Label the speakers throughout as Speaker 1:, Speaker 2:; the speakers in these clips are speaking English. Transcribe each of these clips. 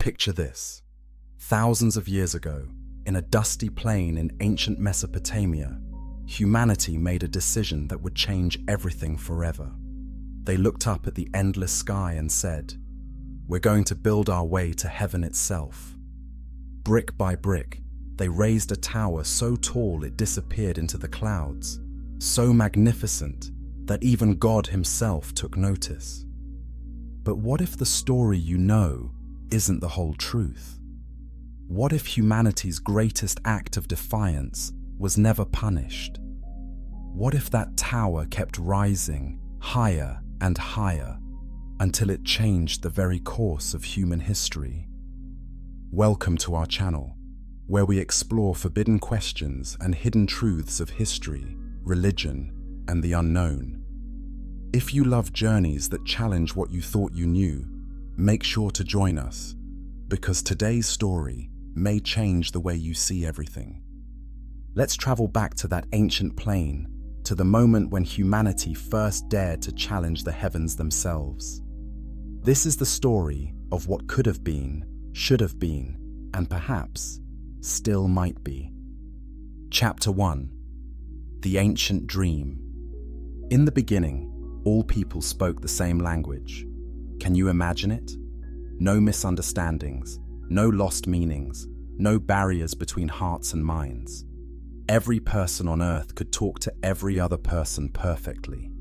Speaker 1: Picture this. Thousands of years ago, in a dusty plain in ancient Mesopotamia, humanity made a decision that would change everything forever. They looked up at the endless sky and said, "We're going to build our way to heaven itself." Brick by brick, they raised a tower so tall it disappeared into the clouds, so magnificent that even God himself took notice. But what if the story you know isn't the whole truth? What if humanity's greatest act of defiance was never punished? What if that tower kept rising higher and higher until it changed the very course of human history? Welcome to our channel, where we explore forbidden questions and hidden truths of history, religion, and the unknown. If you love journeys that challenge what you thought you knew, make sure to join us, because today's story may change the way you see everything. Let's travel back to that ancient plain, to the moment when humanity first dared to challenge the heavens themselves. This is the story of what could have been, should have been, and perhaps still might be. Chapter 1. The Ancient Dream. In the beginning, all people spoke the same language. Can you imagine it? No misunderstandings, no lost meanings, no barriers between hearts and minds. Every person on earth could talk to every other person perfectly.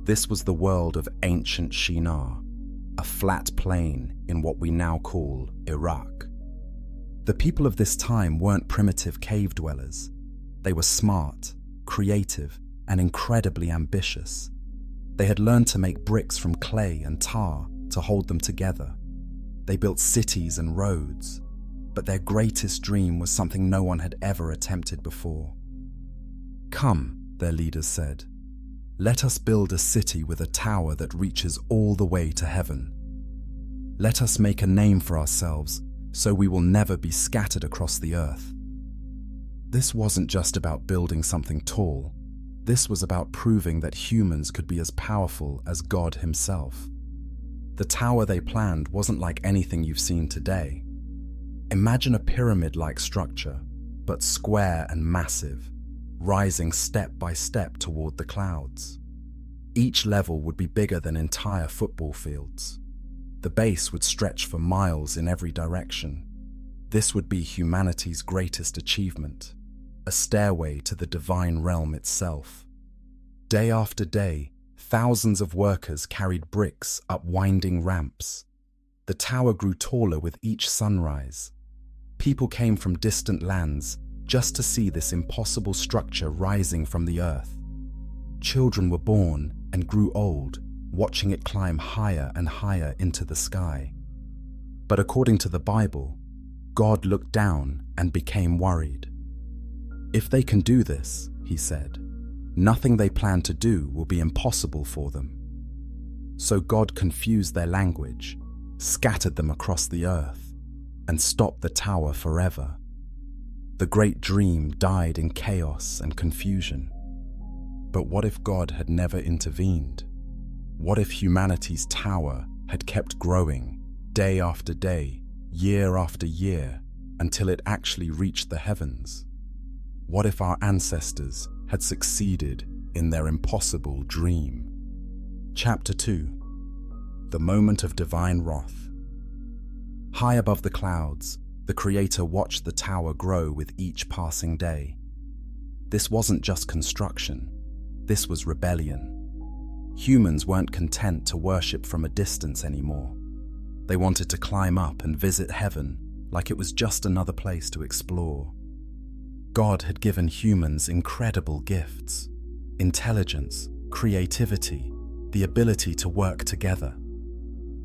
Speaker 1: This was the world of ancient Shinar, a flat plain in what we now call Iraq. The people of this time weren't primitive cave dwellers. They were smart, creative, and incredibly ambitious. They had learned to make bricks from clay and tar to hold them together. They built cities and roads, but their greatest dream was something no one had ever attempted before. "Come," their leaders said, "let us build a city with a tower that reaches all the way to heaven. Let us make a name for ourselves so we will never be scattered across the earth." This wasn't just about building something tall. This was about proving that humans could be as powerful as God himself. The tower they planned wasn't like anything you've seen today. Imagine a pyramid-like structure, but square and massive, rising step by step toward the clouds. Each level would be bigger than entire football fields. The base would stretch for miles in every direction. This would be humanity's greatest achievement, a stairway to the divine realm itself. Day after day, thousands of workers carried bricks up winding ramps. The tower grew taller with each sunrise. People came from distant lands just to see this impossible structure rising from the earth. Children were born and grew old, watching it climb higher and higher into the sky. But according to the Bible, God looked down and became worried. "If they can do this," he said, "nothing they plan to do will be impossible for them." So God confused their language, scattered them across the earth, and stopped the tower forever. The great dream died in chaos and confusion. But what if God had never intervened? What if humanity's tower had kept growing, day after day, year after year, until it actually reached the heavens? What if our ancestors had succeeded in their impossible dream? Chapter 2. The Moment of Divine Wrath. High above the clouds, the Creator watched the tower grow with each passing day. This wasn't just construction, this was rebellion. Humans weren't content to worship from a distance anymore. They wanted to climb up and visit heaven like it was just another place to explore. God had given humans incredible gifts: intelligence, creativity, the ability to work together.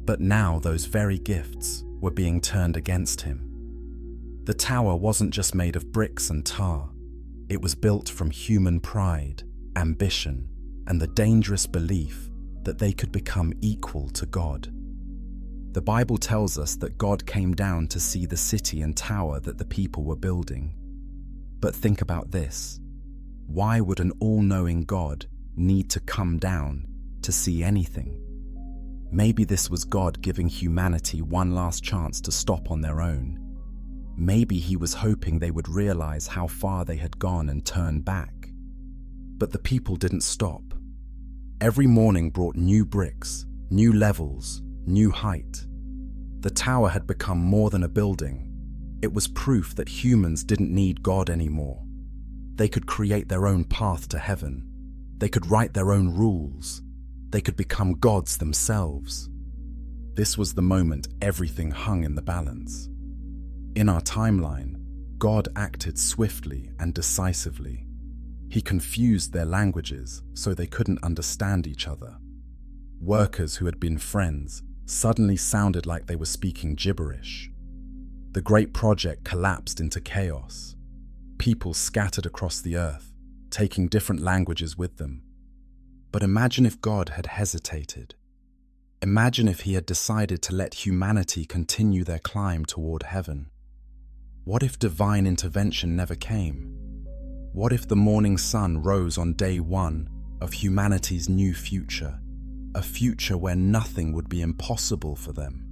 Speaker 1: But now those very gifts were being turned against him. The tower wasn't just made of bricks and tar. It was built from human pride, ambition, and the dangerous belief that they could become equal to God. The Bible tells us that God came down to see the city and tower that the people were building. But think about this. Why would an all-knowing God need to come down to see anything? Maybe this was God giving humanity one last chance to stop on their own. Maybe he was hoping they would realize how far they had gone and turn back. But the people didn't stop. Every morning brought new bricks, new levels, new height. The tower had become more than a building. It was proof that humans didn't need God anymore. They could create their own path to heaven. They could write their own rules. They could become gods themselves. This was the moment everything hung in the balance. In our timeline, God acted swiftly and decisively. He confused their languages so they couldn't understand each other. Workers who had been friends suddenly sounded like they were speaking gibberish. The great project collapsed into chaos. People scattered across the earth, taking different languages with them. But imagine if God had hesitated. Imagine if he had decided to let humanity continue their climb toward heaven. What if divine intervention never came? What if the morning sun rose on day one of humanity's new future, a future where nothing would be impossible for them?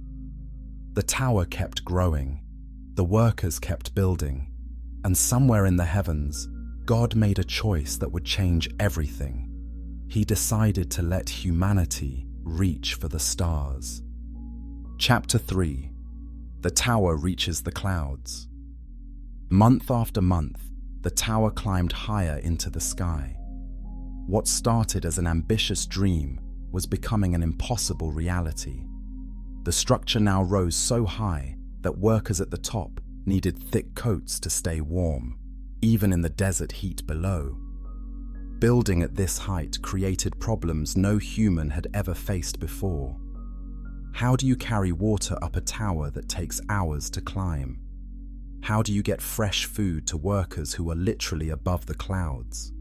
Speaker 1: The tower kept growing, the workers kept building, and somewhere in the heavens, God made a choice that would change everything. He decided to let humanity reach for the stars. Chapter 3. The tower reaches the clouds. Month after month, the tower climbed higher into the sky. What started as an ambitious dream was becoming an impossible reality. The structure now rose so high that workers at the top needed thick coats to stay warm, even in the desert heat below. Building at this height created problems no human had ever faced before. How do you carry water up a tower that takes hours to climb? How do you get fresh food to workers who are literally above the clouds?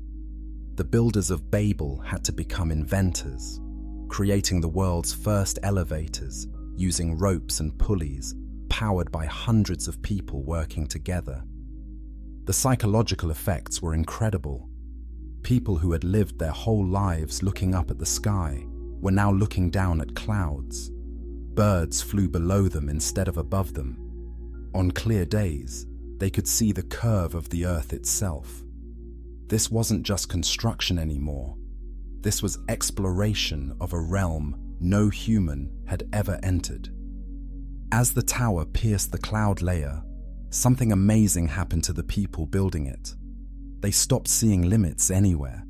Speaker 1: The builders of Babel had to become inventors, creating the world's first elevators using ropes and pulleys, powered by hundreds of people working together. The psychological effects were incredible. People who had lived their whole lives looking up at the sky were now looking down at clouds. Birds flew below them instead of above them. On clear days, they could see the curve of the earth itself. This wasn't just construction anymore. This was exploration of a realm no human had ever entered. As the tower pierced the cloud layer, something amazing happened to the people building it. They stopped seeing limits anywhere.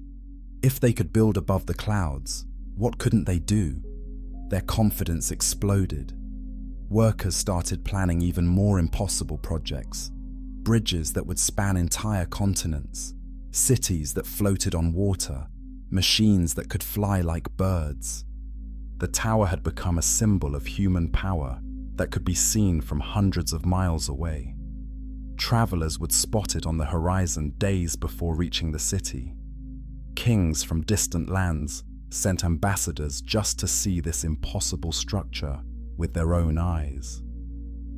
Speaker 1: If they could build above the clouds, what couldn't they do? Their confidence exploded. Workers started planning even more impossible projects, bridges that would span entire continents, cities that floated on water, machines that could fly like birds. The tower had become a symbol of human power that could be seen from hundreds of miles away. Travelers would spot it on the horizon days before reaching the city. Kings from distant lands sent ambassadors just to see this impossible structure with their own eyes.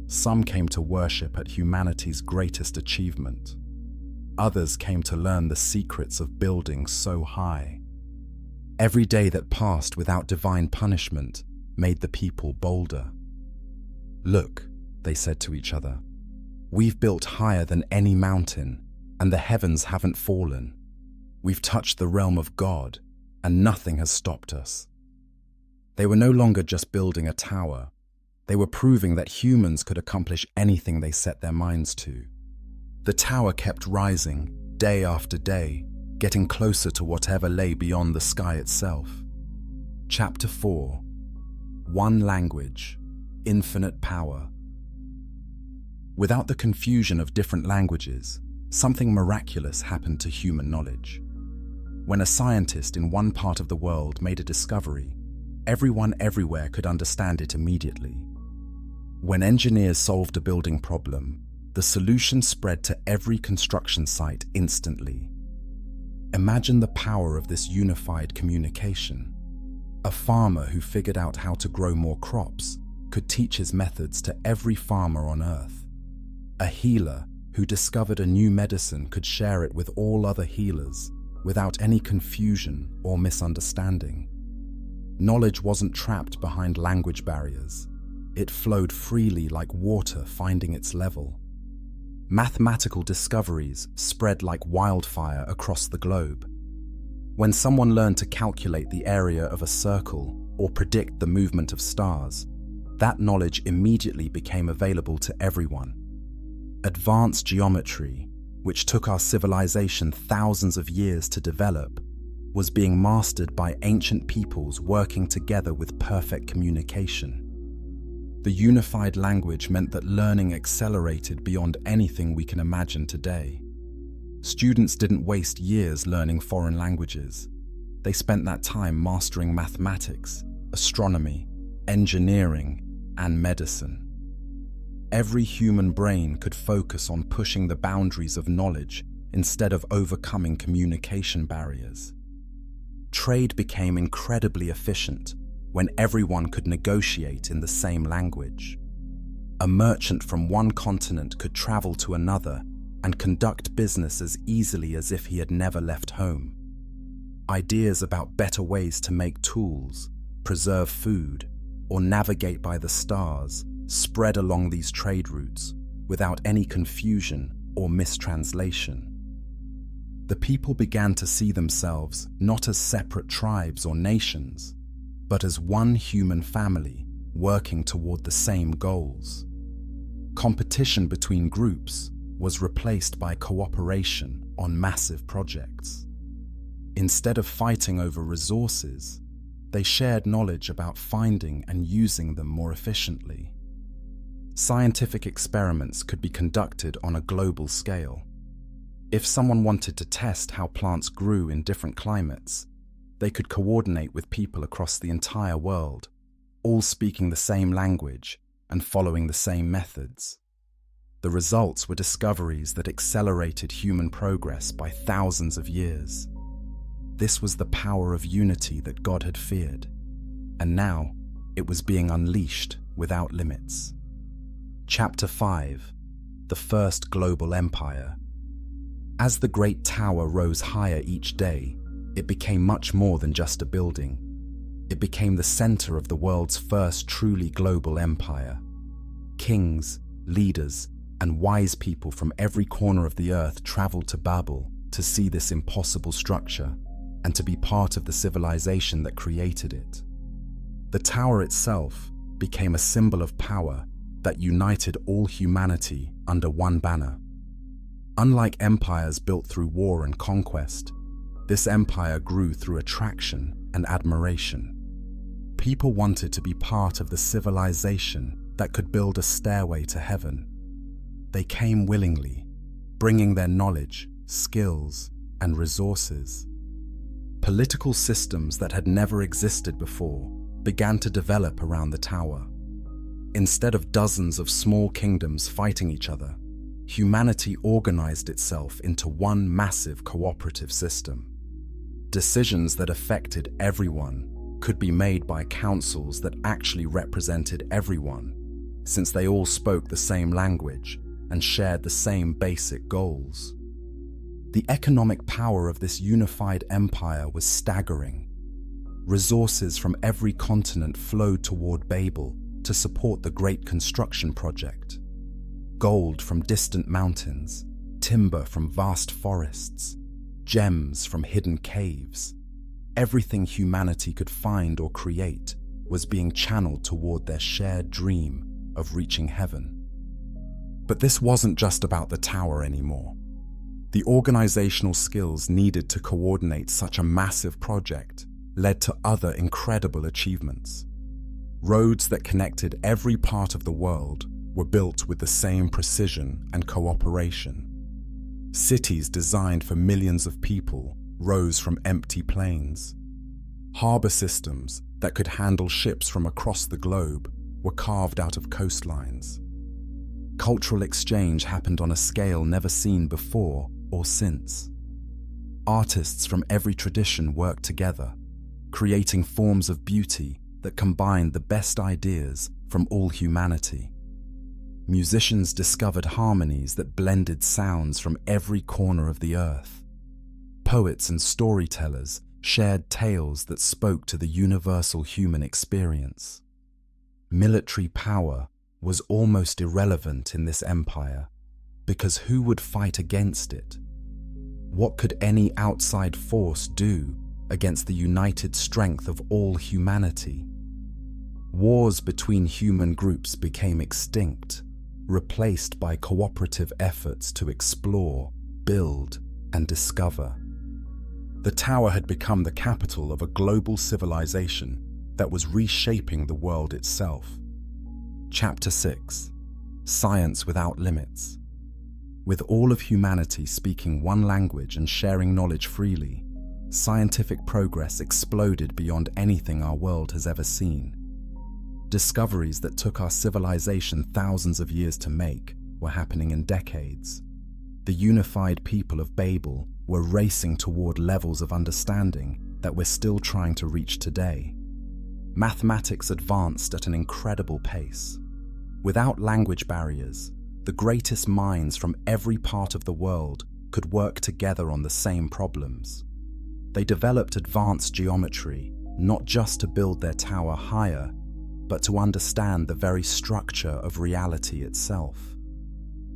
Speaker 1: Some came to worship at humanity's greatest achievement. Others came to learn the secrets of building so high. Every day that passed without divine punishment made the people bolder. "Look," they said to each other, "we've built higher than any mountain, and the heavens haven't fallen. We've touched the realm of God, and nothing has stopped us." They were no longer just building a tower. They were proving that humans could accomplish anything they set their minds to. The tower kept rising, day after day, getting closer to whatever lay beyond the sky itself. Chapter 4. One language, infinite power. Without the confusion of different languages, something miraculous happened to human knowledge. When a scientist in one part of the world made a discovery, everyone everywhere could understand it immediately. When engineers solved a building problem, the solution spread to every construction site instantly. Imagine the power of this unified communication. A farmer who figured out how to grow more crops could teach his methods to every farmer on Earth. A healer who discovered a new medicine could share it with all other healers without any confusion or misunderstanding. Knowledge wasn't trapped behind language barriers. It flowed freely like water finding its level. Mathematical discoveries spread like wildfire across the globe. When someone learned to calculate the area of a circle or predict the movement of stars, that knowledge immediately became available to everyone. Advanced geometry, which took our civilization thousands of years to develop, was being mastered by ancient peoples working together with perfect communication. The unified language meant that learning accelerated beyond anything we can imagine today. Students didn't waste years learning foreign languages. They spent that time mastering mathematics, astronomy, engineering, and medicine. Every human brain could focus on pushing the boundaries of knowledge instead of overcoming communication barriers. Trade became incredibly efficient when everyone could negotiate in the same language. A merchant from one continent could travel to another and conduct business as easily as if he had never left home. Ideas about better ways to make tools, preserve food, or navigate by the stars spread along these trade routes without any confusion or mistranslation. The people began to see themselves not as separate tribes or nations, but as one human family working toward the same goals. Competition between groups was replaced by cooperation on massive projects. Instead of fighting over resources, they shared knowledge about finding and using them more efficiently. Scientific experiments could be conducted on a global scale. If someone wanted to test how plants grew in different climates, they could coordinate with people across the entire world, all speaking the same language and following the same methods. The results were discoveries that accelerated human progress by thousands of years. This was the power of unity that God had feared, and now it was being unleashed without limits. Chapter 5: The First Global Empire. As the Great Tower rose higher each day, it became much more than just a building. It became the center of the world's first truly global empire. Kings, leaders, and wise people from every corner of the earth traveled to Babel to see this impossible structure and to be part of the civilization that created it. The tower itself became a symbol of power that united all humanity under one banner. Unlike empires built through war and conquest, this empire grew through attraction and admiration. People wanted to be part of the civilization that could build a stairway to heaven. They came willingly, bringing their knowledge, skills, and resources. Political systems that had never existed before began to develop around the tower. Instead of dozens of small kingdoms fighting each other, humanity organized itself into one massive cooperative system. Decisions that affected everyone could be made by councils that actually represented everyone, since they all spoke the same language and shared the same basic goals. The economic power of this unified empire was staggering. Resources from every continent flowed toward Babel to support the great construction project. Gold from distant mountains, timber from vast forests, gems from hidden caves. Everything humanity could find or create was being channeled toward their shared dream of reaching heaven. But this wasn't just about the tower anymore. The organizational skills needed to coordinate such a massive project led to other incredible achievements. Roads that connected every part of the world were built with the same precision and cooperation. Cities designed for millions of people rose from empty plains. Harbor systems that could handle ships from across the globe were carved out of coastlines. Cultural exchange happened on a scale never seen before or since. Artists from every tradition worked together, creating forms of beauty that combined the best ideas from all humanity. Musicians discovered harmonies that blended sounds from every corner of the earth. Poets and storytellers shared tales that spoke to the universal human experience. Military power was almost irrelevant in this empire, because who would fight against it? What could any outside force do against the united strength of all humanity? Wars between human groups became extinct, replaced by cooperative efforts to explore, build, and discover. The tower had become the capital of a global civilization that was reshaping the world itself. Chapter 6: Science Without Limits. With all of humanity speaking one language and sharing knowledge freely, scientific progress exploded beyond anything our world has ever seen. Discoveries that took our civilization thousands of years to make were happening in decades. The unified people of Babel were racing toward levels of understanding that we're still trying to reach today. Mathematics advanced at an incredible pace. Without language barriers, the greatest minds from every part of the world could work together on the same problems. They developed advanced geometry, not just to build their tower higher, but to understand the very structure of reality itself.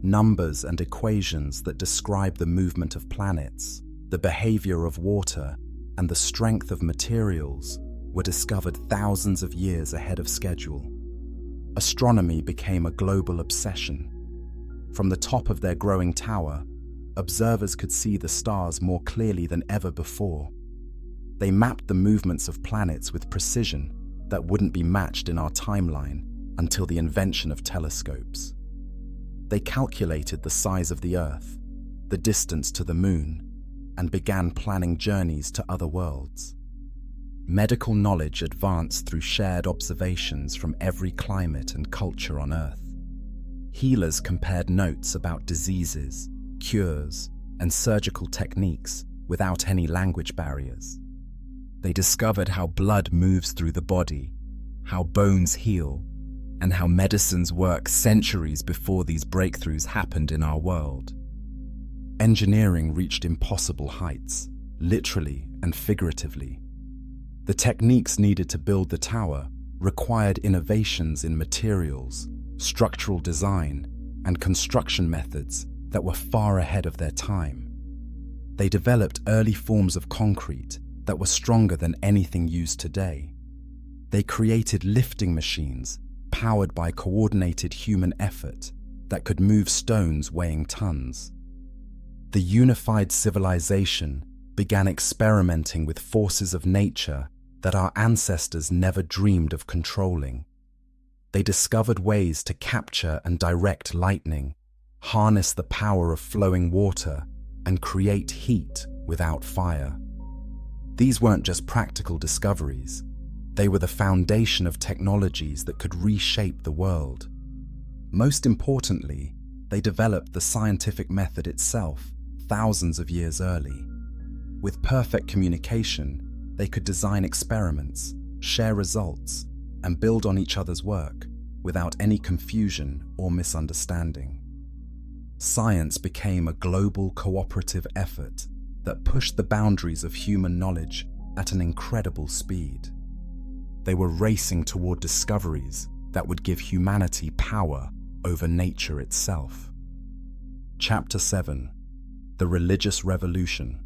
Speaker 1: Numbers and equations that describe the movement of planets, the behavior of water, and the strength of materials were discovered thousands of years ahead of schedule. Astronomy became a global obsession. From the top of their growing tower, observers could see the stars more clearly than ever before. They mapped the movements of planets with precision that wouldn't be matched in our timeline until the invention of telescopes. They calculated the size of the Earth, the distance to the Moon, and began planning journeys to other worlds. Medical knowledge advanced through shared observations from every climate and culture on Earth. Healers compared notes about diseases, cures, and surgical techniques without any language barriers. They discovered how blood moves through the body, how bones heal, and how medicines work centuries before these breakthroughs happened in our world. Engineering reached impossible heights, literally and figuratively. The techniques needed to build the tower required innovations in materials, structural design, and construction methods that were far ahead of their time. They developed early forms of concrete that were stronger than anything used today. They created lifting machines powered by coordinated human effort that could move stones weighing tons. The unified civilization began experimenting with forces of nature that our ancestors never dreamed of controlling. They discovered ways to capture and direct lightning, harness the power of flowing water, and create heat without fire. These weren't just practical discoveries. They were the foundation of technologies that could reshape the world. Most importantly, they developed the scientific method itself thousands of years early. With perfect communication, they could design experiments, share results, and build on each other's work without any confusion or misunderstanding. Science became a global cooperative effort that pushed the boundaries of human knowledge at an incredible speed. They were racing toward discoveries that would give humanity power over nature itself. Chapter 7: The Religious Revolution.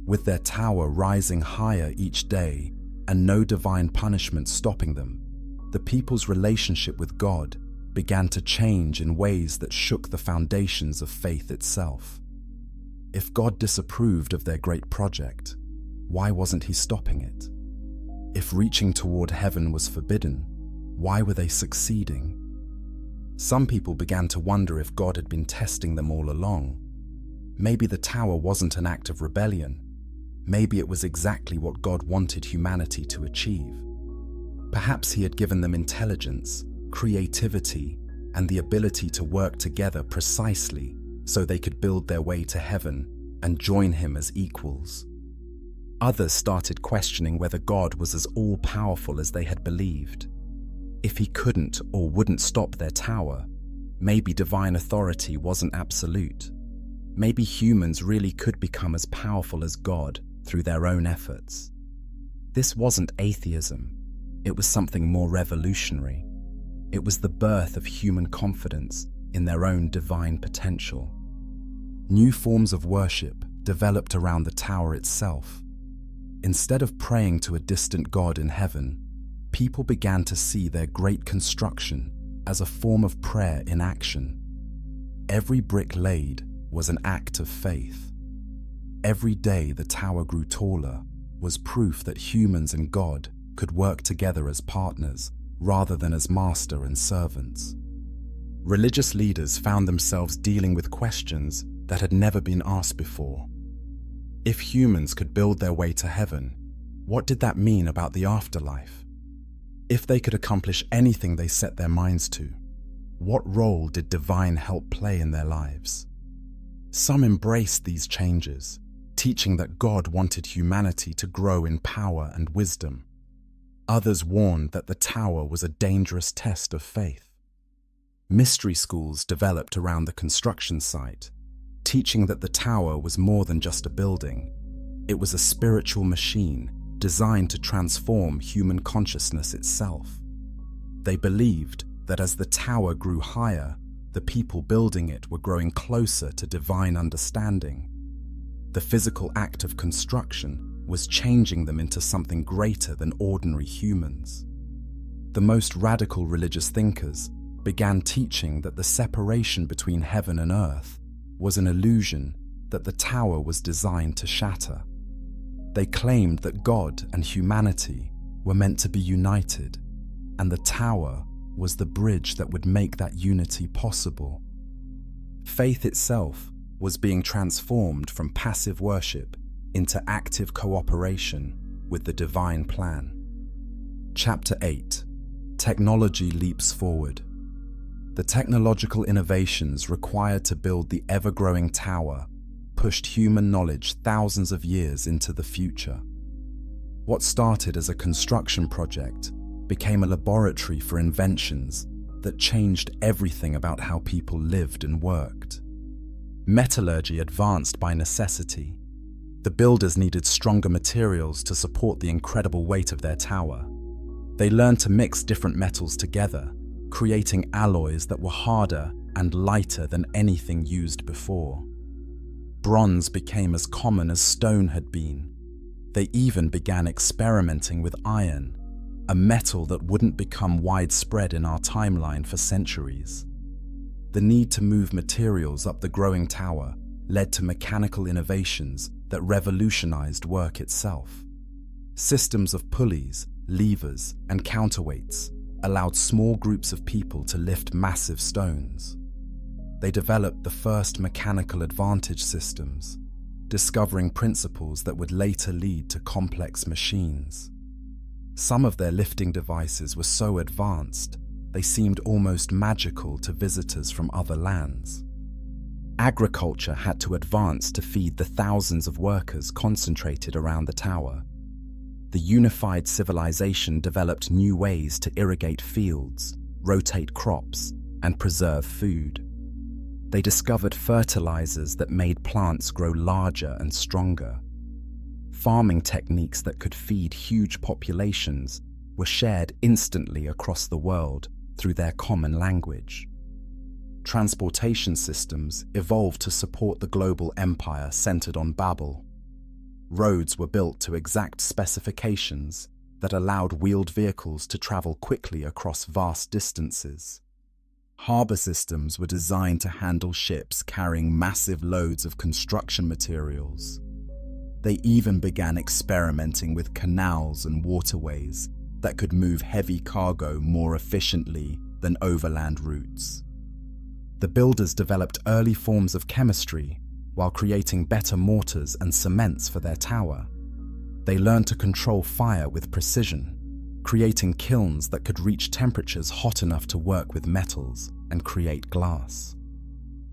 Speaker 1: With their tower rising higher each day and no divine punishment stopping them, the people's relationship with God began to change in ways that shook the foundations of faith itself. If God disapproved of their great project, why wasn't He stopping it? If reaching toward heaven was forbidden, why were they succeeding? Some people began to wonder if God had been testing them all along. Maybe the tower wasn't an act of rebellion. Maybe it was exactly what God wanted humanity to achieve. Perhaps He had given them intelligence, creativity, and the ability to work together precisely so they could build their way to heaven and join Him as equals. Others started questioning whether God was as all-powerful as they had believed. If He couldn't or wouldn't stop their tower, maybe divine authority wasn't absolute. Maybe humans really could become as powerful as God through their own efforts. This wasn't atheism, it was something more revolutionary. It was the birth of human confidence in their own divine potential. New forms of worship developed around the tower itself. Instead of praying to a distant god in heaven, people began to see their great construction as a form of prayer in action. Every brick laid was an act of faith. Every day the tower grew taller was proof that humans and God could work together as partners rather than as master and servants. Religious leaders found themselves dealing with questions that had never been asked before. If humans could build their way to heaven, what did that mean about the afterlife? If they could accomplish anything they set their minds to, what role did divine help play in their lives? Some embraced these changes, teaching that God wanted humanity to grow in power and wisdom. Others warned that the tower was a dangerous test of faith. Mystery schools developed around the construction site, teaching that the tower was more than just a building. It was a spiritual machine designed to transform human consciousness itself. They believed that as the tower grew higher, the people building it were growing closer to divine understanding. The physical act of construction was changing them into something greater than ordinary humans. The most radical religious thinkers began teaching that the separation between heaven and earth was an illusion that the tower was designed to shatter. They claimed that God and humanity were meant to be united, and the tower was the bridge that would make that unity possible. Faith itself was being transformed from passive worship into active cooperation with the divine plan. Chapter 8: Technology Leaps Forward. The technological innovations required to build the ever-growing tower pushed human knowledge thousands of years into the future. What started as a construction project became a laboratory for inventions that changed everything about how people lived and worked. Metallurgy advanced by necessity. The builders needed stronger materials to support the incredible weight of their tower. They learned to mix different metals together, creating alloys that were harder and lighter than anything used before. Bronze became as common as stone had been. They even began experimenting with iron, a metal that wouldn't become widespread in our timeline for centuries. The need to move materials up the growing tower led to mechanical innovations that revolutionized work itself. Systems of pulleys, levers, and counterweights allowed small groups of people to lift massive stones. They developed the first mechanical advantage systems, discovering principles that would later lead to complex machines. Some of their lifting devices were so advanced, they seemed almost magical to visitors from other lands. Agriculture had to advance to feed the thousands of workers concentrated around the tower. The unified civilization developed new ways to irrigate fields, rotate crops, and preserve food. They discovered fertilizers that made plants grow larger and stronger. Farming techniques that could feed huge populations were shared instantly across the world through their common language. Transportation systems evolved to support the global empire centered on Babel. Roads were built to exact specifications that allowed wheeled vehicles to travel quickly across vast distances. Harbor systems were designed to handle ships carrying massive loads of construction materials. They even began experimenting with canals and waterways that could move heavy cargo more efficiently than overland routes. The builders developed early forms of chemistry while creating better mortars and cements for their tower. They learned to control fire with precision, creating kilns that could reach temperatures hot enough to work with metals and create glass.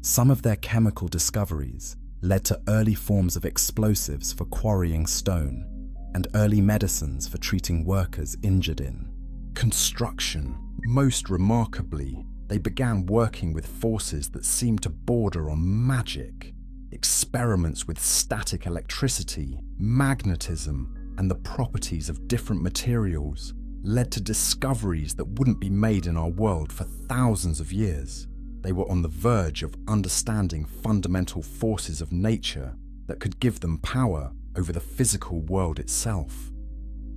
Speaker 1: Some of their chemical discoveries led to early forms of explosives for quarrying stone and early medicines for treating workers injured in construction. Most remarkably, they began working with forces that seemed to border on magic. Experiments with static electricity, magnetism, and the properties of different materials led to discoveries that wouldn't be made in our world for thousands of years. They were on the verge of understanding fundamental forces of nature that could give them power over the physical world itself.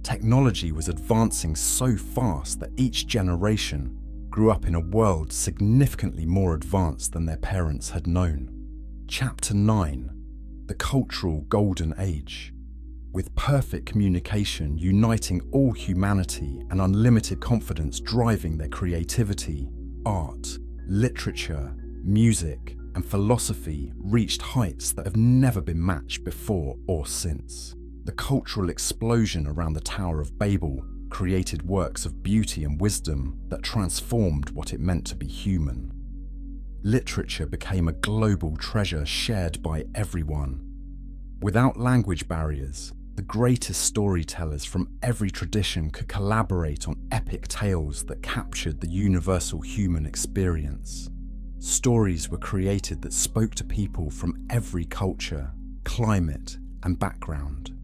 Speaker 1: Technology was advancing so fast that each generation grew up in a world significantly more advanced than their parents had known. Chapter 9: The Cultural Golden Age. With perfect communication uniting all humanity and unlimited confidence driving their creativity, art, literature, music, and philosophy reached heights that have never been matched before or since. The cultural explosion around the Tower of Babel created works of beauty and wisdom that transformed what it meant to be human. Literature became a global treasure shared by everyone. Without language barriers, the greatest storytellers from every tradition could collaborate on epic tales that captured the universal human experience. Stories were created that spoke to people from every culture, climate, and background.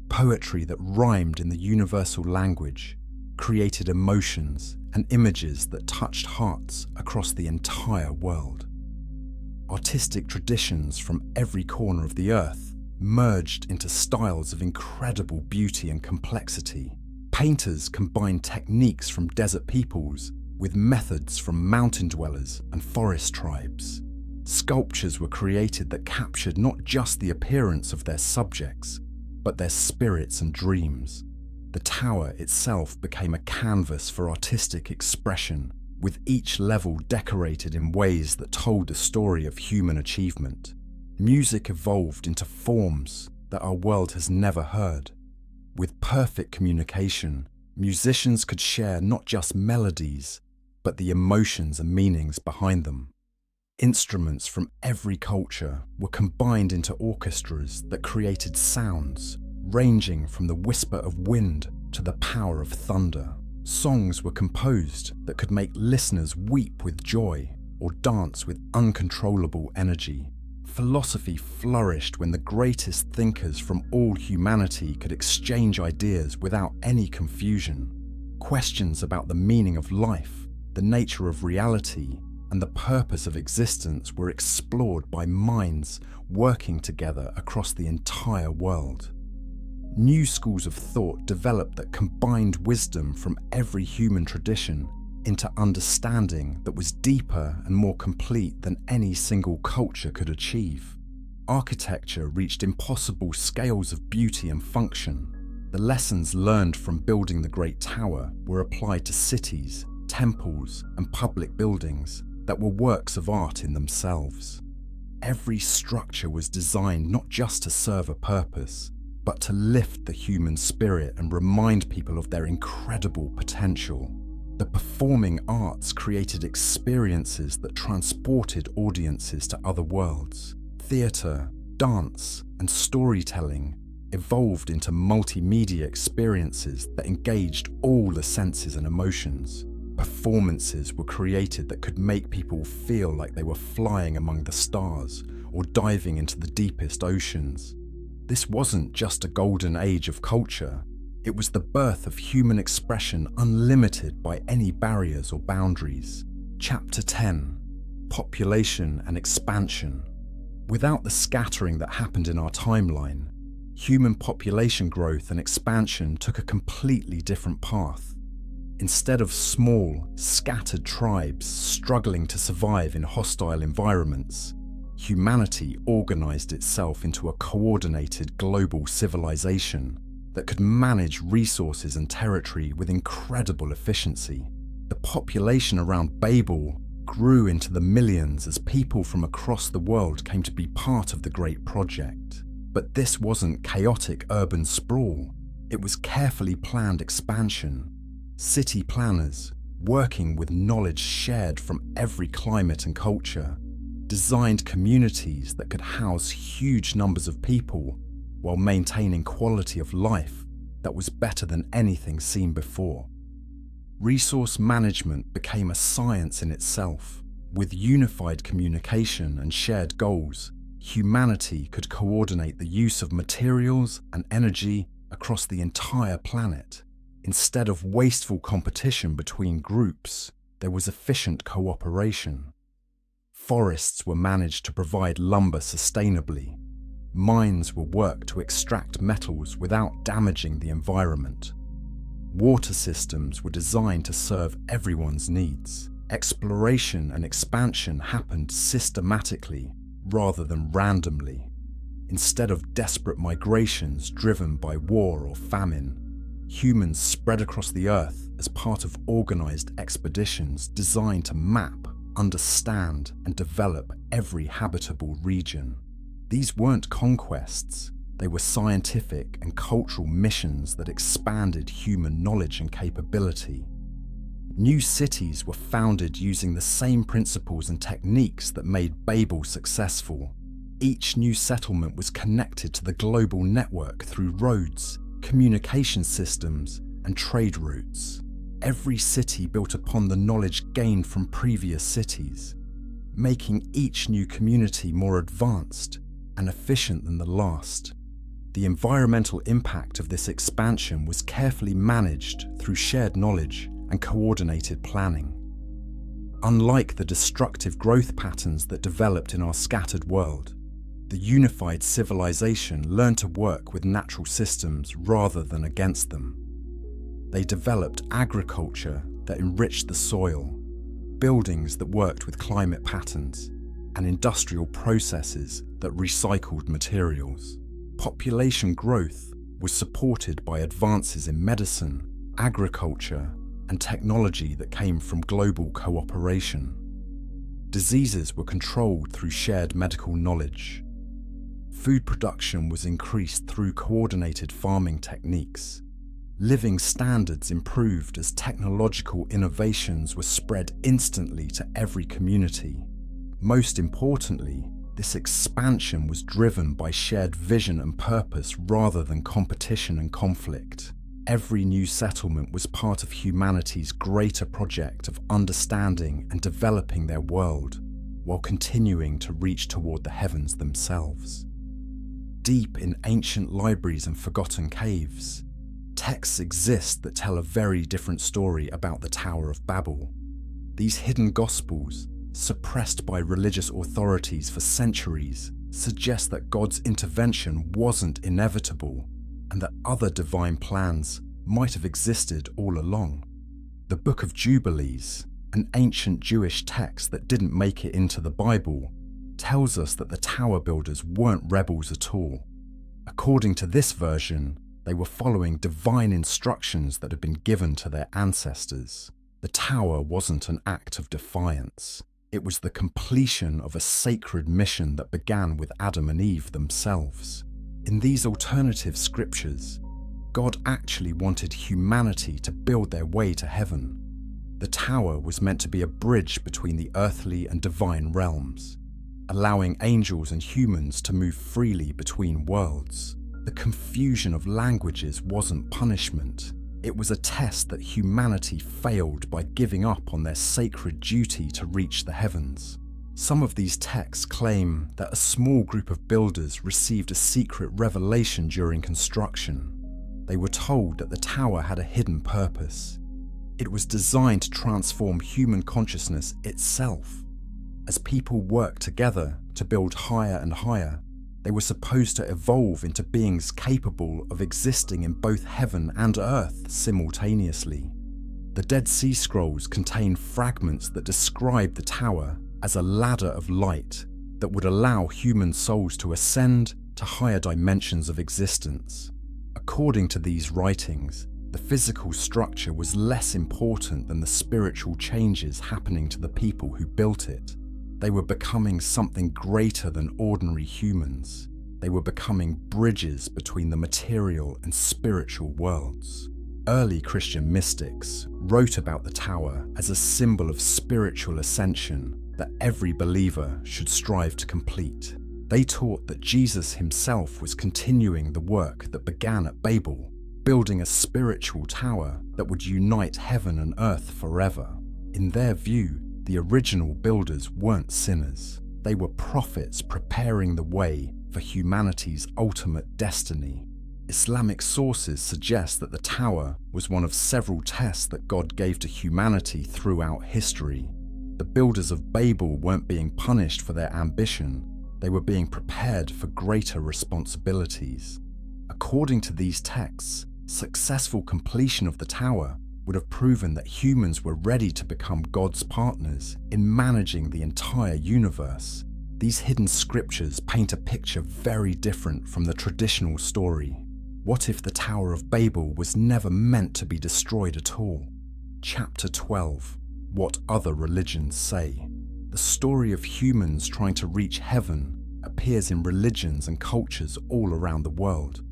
Speaker 1: Poetry that rhymed in the universal language created emotions and images that touched hearts across the entire world. Artistic traditions from every corner of the earth merged into styles of incredible beauty and complexity. Painters combined techniques from desert peoples with methods from mountain dwellers and forest tribes. Sculptures were created that captured not just the appearance of their subjects, but their spirits and dreams. The tower itself became a canvas for artistic expression, with each level decorated in ways that told the story of human achievement. Music evolved into forms that our world has never heard. With perfect communication, musicians could share not just melodies, but the emotions and meanings behind them. Instruments from every culture were combined into orchestras that created sounds ranging from the whisper of wind to the power of thunder. Songs were composed that could make listeners weep with joy or dance with uncontrollable energy. Philosophy flourished when the greatest thinkers from all humanity could exchange ideas without any confusion. Questions about the meaning of life, the nature of reality, and the purpose of existence were explored by minds working together across the entire world. New schools of thought developed that combined wisdom from every human tradition into understanding that was deeper and more complete than any single culture could achieve. Architecture reached impossible scales of beauty and function. The lessons learned from building the Great Tower were applied to cities, temples, and public buildings that were works of art in themselves. Every structure was designed not just to serve a purpose, but to lift the human spirit and remind people of their incredible potential. The performing arts created experiences that transported audiences to other worlds. Theatre, dance, and storytelling evolved into multimedia experiences that engaged all the senses and emotions. Performances were created that could make people feel like they were flying among the stars or diving into the deepest oceans. This wasn't just a golden age of culture, it was the birth of human expression unlimited by any barriers or boundaries. Chapter 10: Population and Expansion. Without the scattering that happened in our timeline, human population growth and expansion took a completely different path. Instead of small, scattered tribes struggling to survive in hostile environments, humanity organized itself into a coordinated global civilization that could manage resources and territory with incredible efficiency. The population around Babel grew into the millions as people from across the world came to be part of the great project. But this wasn't chaotic urban sprawl, it was carefully planned expansion. City planners, working with knowledge shared from every climate and culture, designed communities that could house huge numbers of people while maintaining quality of life that was better than anything seen before. Resource management became a science in itself. With unified communication and shared goals, humanity could coordinate the use of materials and energy across the entire planet. Instead of wasteful competition between groups, there was efficient cooperation. Forests were managed to provide lumber sustainably. Mines were worked to extract metals without damaging the environment. Water systems were designed to serve everyone's needs. Exploration and expansion happened systematically rather than randomly. Instead of desperate migrations driven by war or famine, humans spread across the Earth as part of organized expeditions designed to map, understand, and develop every habitable region. These weren't conquests, they were scientific and cultural missions that expanded human knowledge and capability. New cities were founded using the same principles and techniques that made Babel successful. Each new settlement was connected to the global network through roads, communication systems, and trade routes. Every city built upon the knowledge gained from previous cities, making each new community more advanced and efficient than the last. The environmental impact of this expansion was carefully managed through shared knowledge and coordinated planning. Unlike the destructive growth patterns that developed in our scattered world, the unified civilization learned to work with natural systems rather than against them. They developed agriculture that enriched the soil, buildings that worked with climate patterns, and industrial processes that recycled materials. Population growth was supported by advances in medicine, agriculture, and technology that came from global cooperation. Diseases were controlled through shared medical knowledge. Food production was increased through coordinated farming techniques. Living standards improved as technological innovations were spread instantly to every community. Most importantly, this expansion was driven by shared vision and purpose rather than competition and conflict. Every new settlement was part of humanity's greater project of understanding and developing their world, while continuing to reach toward the heavens themselves. Deep in ancient libraries and forgotten caves, texts exist that tell a very different story about the Tower of Babel. These hidden gospels, suppressed by religious authorities for centuries, suggest that God's intervention wasn't inevitable and that other divine plans might have existed all along. The Book of Jubilees, an ancient Jewish text that didn't make it into the Bible, tells us that the tower builders weren't rebels at all. According to this version, they were following divine instructions that had been given to their ancestors. The tower wasn't an act of defiance. It was the completion of a sacred mission that began with Adam and Eve themselves. In these alternative scriptures, God actually wanted humanity to build their way to heaven. The tower was meant to be a bridge between the earthly and divine realms, allowing angels and humans to move freely between worlds. The confusion of languages wasn't punishment. It was a test that humanity failed by giving up on their sacred duty to reach the heavens. Some of these texts claim that a small group of builders received a secret revelation during construction. They were told that the tower had a hidden purpose. It was designed to transform human consciousness itself. As people worked together to build higher and higher, they were supposed to evolve into beings capable of existing in both heaven and earth simultaneously. The Dead Sea Scrolls contain fragments that describe the tower as a ladder of light that would allow human souls to ascend to higher dimensions of existence. According to these writings, the physical structure was less important than the spiritual changes happening to the people who built it. They were becoming something greater than ordinary humans. They were becoming bridges between the material and spiritual worlds. Early Christian mystics wrote about the tower as a symbol of spiritual ascension that every believer should strive to complete. They taught that Jesus himself was continuing the work that began at Babel, building a spiritual tower that would unite heaven and earth forever. In their view, the original builders weren't sinners. They were prophets preparing the way for humanity's ultimate destiny. Islamic sources suggest that the tower was one of several tests that God gave to humanity throughout history. The builders of Babel weren't being punished for their ambition, they were being prepared for greater responsibilities. According to these texts, successful completion of the tower would have proven that humans were ready to become God's partners in managing the entire universe. These hidden scriptures paint a picture very different from the traditional story. What if the Tower of Babel was never meant to be destroyed at all? Chapter 12. What other religions say. The story of humans trying to reach heaven appears in religions and cultures all around the world,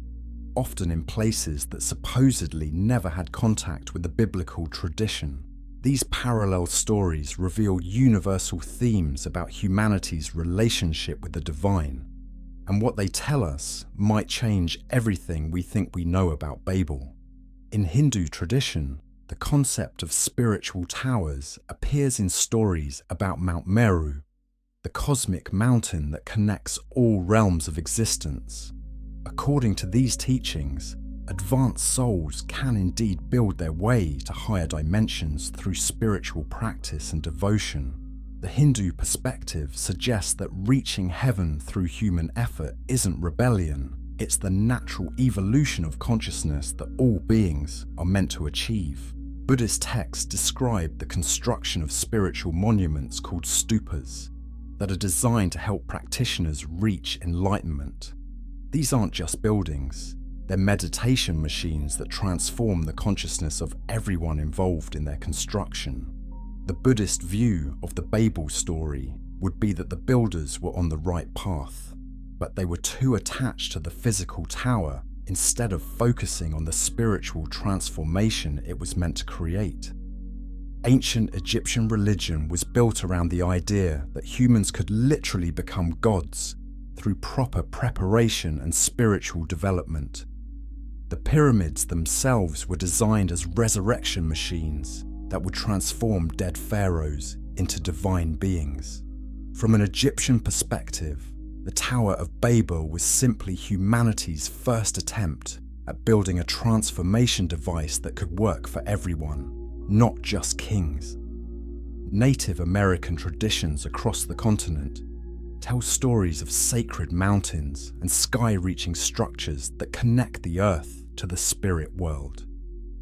Speaker 1: often in places that supposedly never had contact with the biblical tradition. These parallel stories reveal universal themes about humanity's relationship with the divine, and what they tell us might change everything we think we know about Babel. In Hindu tradition, the concept of spiritual towers appears in stories about Mount Meru, the cosmic mountain that connects all realms of existence. According to these teachings, advanced souls can indeed build their way to higher dimensions through spiritual practice and devotion. The Hindu perspective suggests that reaching heaven through human effort isn't rebellion, it's the natural evolution of consciousness that all beings are meant to achieve. Buddhist texts describe the construction of spiritual monuments called stupas that are designed to help practitioners reach enlightenment. These aren't just buildings, they're meditation machines that transform the consciousness of everyone involved in their construction. The Buddhist view of the Babel story would be that the builders were on the right path, but they were too attached to the physical tower instead of focusing on the spiritual transformation it was meant to create. Ancient Egyptian religion was built around the idea that humans could literally become gods through proper preparation and spiritual development. The pyramids themselves were designed as resurrection machines that would transform dead pharaohs into divine beings. From an Egyptian perspective, the Tower of Babel was simply humanity's first attempt at building a transformation device that could work for everyone, not just kings. Native American traditions across the continent tell stories of sacred mountains and sky-reaching structures that connect the earth to the spirit world.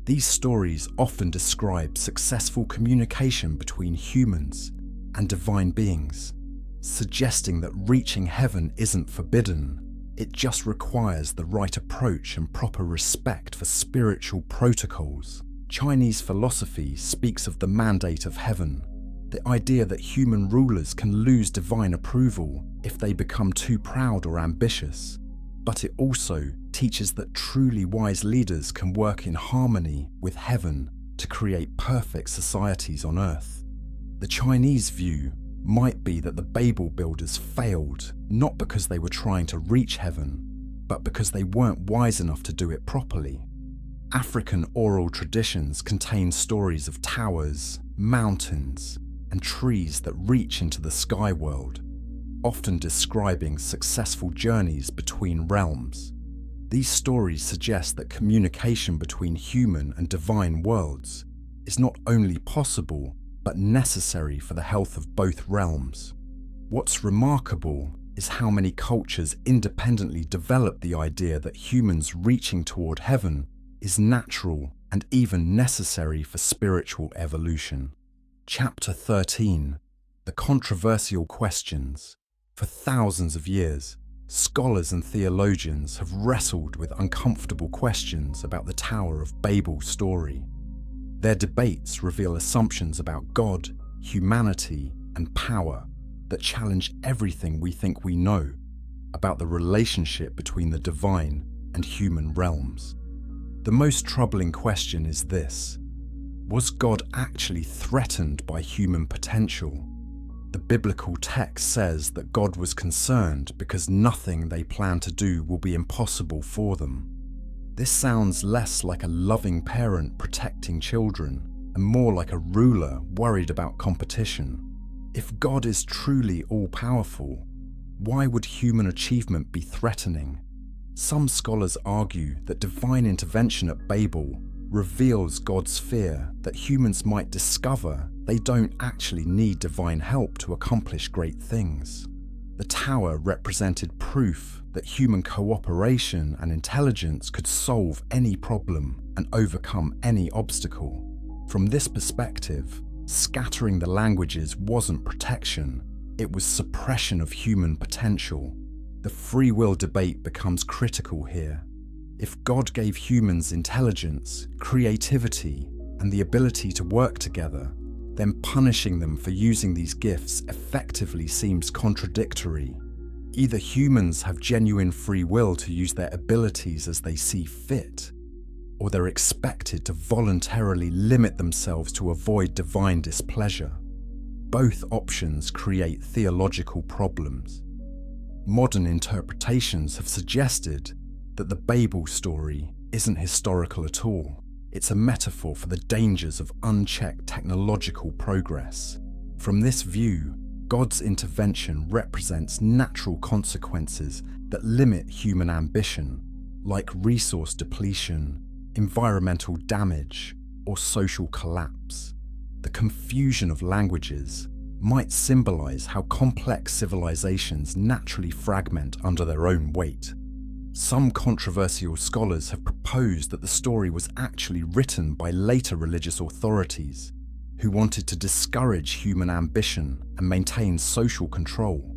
Speaker 1: These stories often describe successful communication between humans and divine beings, suggesting that reaching heaven isn't forbidden, it just requires the right approach and proper respect for spiritual protocols. Chinese philosophy speaks of the mandate of heaven, the idea that human rulers can lose divine approval if they become too proud or ambitious, but it also teaches that truly wise leaders can work in harmony with heaven to create perfect societies on earth. The Chinese view might be that the Babel builders failed not because they were trying to reach heaven, but because they weren't wise enough to do it properly. African oral traditions contain stories of towers, mountains, and trees that reach into the sky world, often describing successful journeys between realms. These stories suggest that communication between human and divine worlds is not only possible, but necessary for the health of both realms. What's remarkable is how many cultures independently develop the idea that humans reaching toward heaven is natural and even necessary for spiritual evolution. Chapter 13. The controversial questions. For thousands of years, scholars and theologians have wrestled with uncomfortable questions about the Tower of Babel story. Their debates reveal assumptions about God, humanity, and power that challenge everything we think we know about the relationship between the divine and human realms. The most troubling question is this: was God actually threatened by human potential? The biblical text says that God was concerned because nothing they plan to do will be impossible for them. This sounds less like a loving parent protecting children and more like a ruler worried about competition. If God is truly all-powerful, why would human achievement be threatening? Some scholars argue that divine intervention at Babel reveals God's fear that humans might discover they don't actually need divine help to accomplish great things. The tower represented proof that human cooperation and intelligence could solve any problem and overcome any obstacle. From this perspective, scattering the languages wasn't protection, it was suppression of human potential. The free will debate becomes critical here. If God gave humans intelligence, creativity, and the ability to work together, then punishing them for using these gifts effectively seems contradictory. Either humans have genuine free will to use their abilities as they see fit, or they're expected to voluntarily limit themselves to avoid divine displeasure. Both options create theological problems. Modern interpretations have suggested that the Babel story isn't historical at all. It's a metaphor for the dangers of unchecked technological progress. From this view, God's intervention represents natural consequences that limit human ambition, like resource depletion, environmental damage, or social collapse. The confusion of languages might symbolize how complex civilizations naturally fragment under their own weight. Some controversial scholars have proposed that the story was actually written by later religious authorities who wanted to discourage human ambition and maintain social control.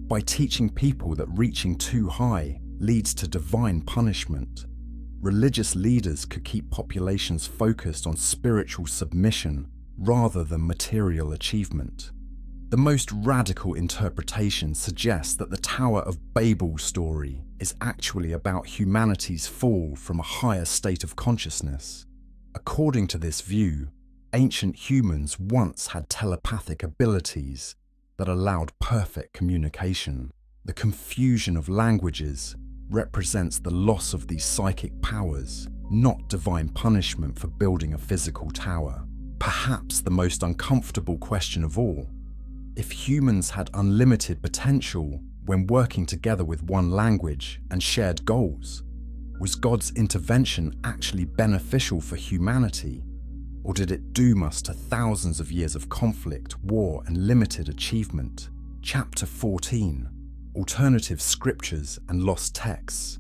Speaker 1: By teaching people that reaching too high leads to divine punishment, religious leaders could keep populations focused on spiritual submission rather than material achievement. The most radical interpretation suggests that the Tower of Babel story is actually about humanity's fall from a higher state of consciousness. According to this view, ancient humans once had telepathic abilities that allowed perfect communication. The confusion of languages represents the loss of these psychic powers, not divine punishment for building a physical tower. Perhaps the most uncomfortable question of all: if humans had unlimited potential when working together with one language and shared goals, was God's intervention actually beneficial for humanity, or did it doom us to thousands of years of conflict, war, and limited achievement? Chapter 14: Alternative Scriptures and Lost Texts.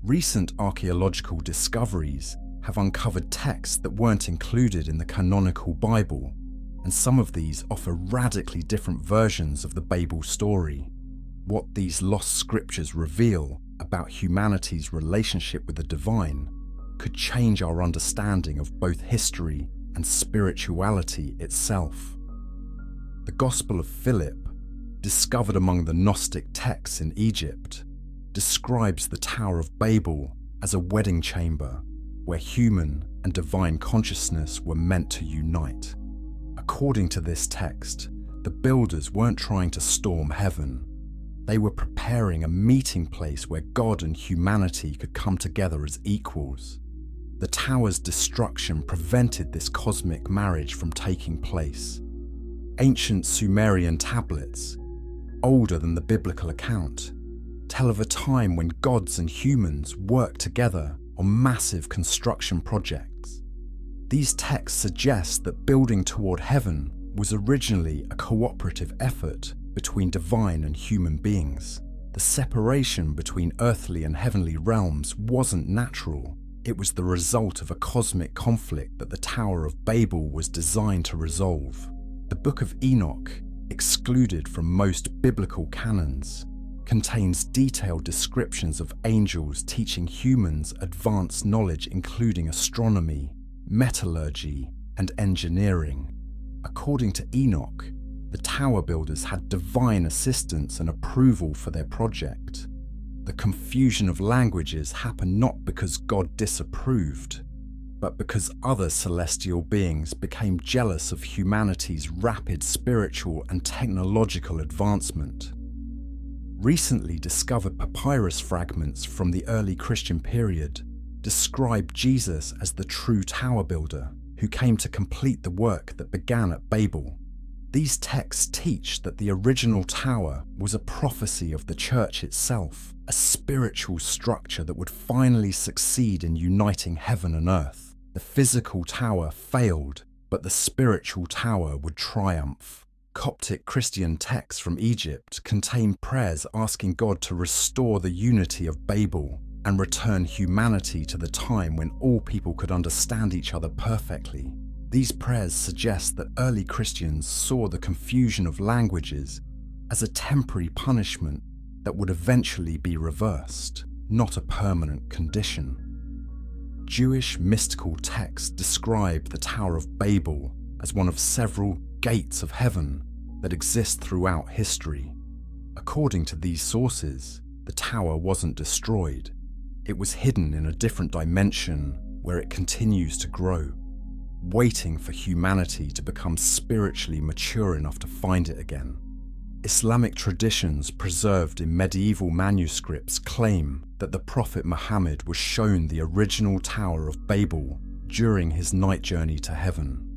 Speaker 1: Recent archaeological discoveries have uncovered texts that weren't included in the canonical Bible, and some of these offer radically different versions of the Babel story. What these lost scriptures reveal about humanity's relationship with the divine could change our understanding of both history and spirituality itself. The Gospel of Philip, discovered among the Gnostic texts in Egypt, describes the Tower of Babel as a wedding chamber where human and divine consciousness were meant to unite. According to this text, the builders weren't trying to storm heaven. They were preparing a meeting place where God and humanity could come together as equals. The tower's destruction prevented this cosmic marriage from taking place. Ancient Sumerian tablets, older than the biblical account, tell of a time when gods and humans worked together on massive construction projects. These texts suggest that building toward heaven was originally a cooperative effort between divine and human beings. The separation between earthly and heavenly realms wasn't natural. It was the result of a cosmic conflict that the Tower of Babel was designed to resolve. The Book of Enoch, excluded from most biblical canons, contains detailed descriptions of angels teaching humans advanced knowledge including astronomy, metallurgy, and engineering. According to Enoch, the tower builders had divine assistance and approval for their project. The confusion of languages happened not because God disapproved, but because other celestial beings became jealous of humanity's rapid spiritual and technological advancement. Recently discovered papyrus fragments from the early Christian period describe Jesus as the true tower builder who came to complete the work that began at Babel. These texts teach that the original tower was a prophecy of the church itself, a spiritual structure that would finally succeed in uniting heaven and earth. The physical tower failed, but the spiritual tower would triumph. Coptic Christian texts from Egypt contain prayers asking God to restore the unity of Babel and return humanity to the time when all people could understand each other perfectly. These prayers suggest that early Christians saw the confusion of languages as a temporary punishment that would eventually be reversed, not a permanent condition. Jewish mystical texts describe the Tower of Babel as one of several gates of heaven that exist throughout history. According to these sources, the tower wasn't destroyed. It was hidden in a different dimension where it continues to grow, waiting for humanity to become spiritually mature enough to find it again. Islamic traditions preserved in medieval manuscripts claim that the Prophet Muhammad was shown the original Tower of Babel during his night journey to heaven.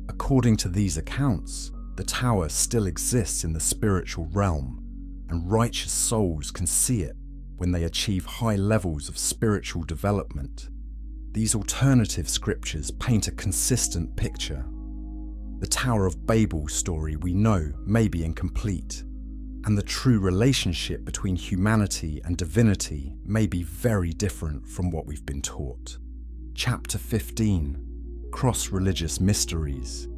Speaker 1: According to these accounts, the tower still exists in the spiritual realm, and righteous souls can see it when they achieve high levels of spiritual development. These alternative scriptures paint a consistent picture. The Tower of Babel story we know may be incomplete, and the true relationship between humanity and divinity may be very different from what we've been taught. Chapter 15: Cross-Religious Mysteries.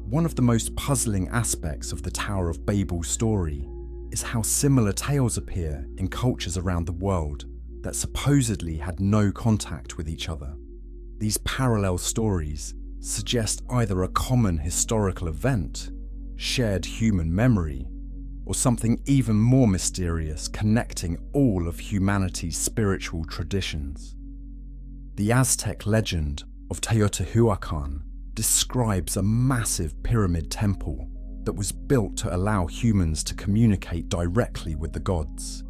Speaker 1: One of the most puzzling aspects of the Tower of Babel story is how similar tales appear in cultures around the world that supposedly had no contact with each other. These parallel stories suggest either a common historical event, shared human memory, or something even more mysterious connecting all of humanity's spiritual traditions. The Aztec legend of Teotihuacan describes a massive pyramid temple that was built to allow humans to communicate directly with the gods.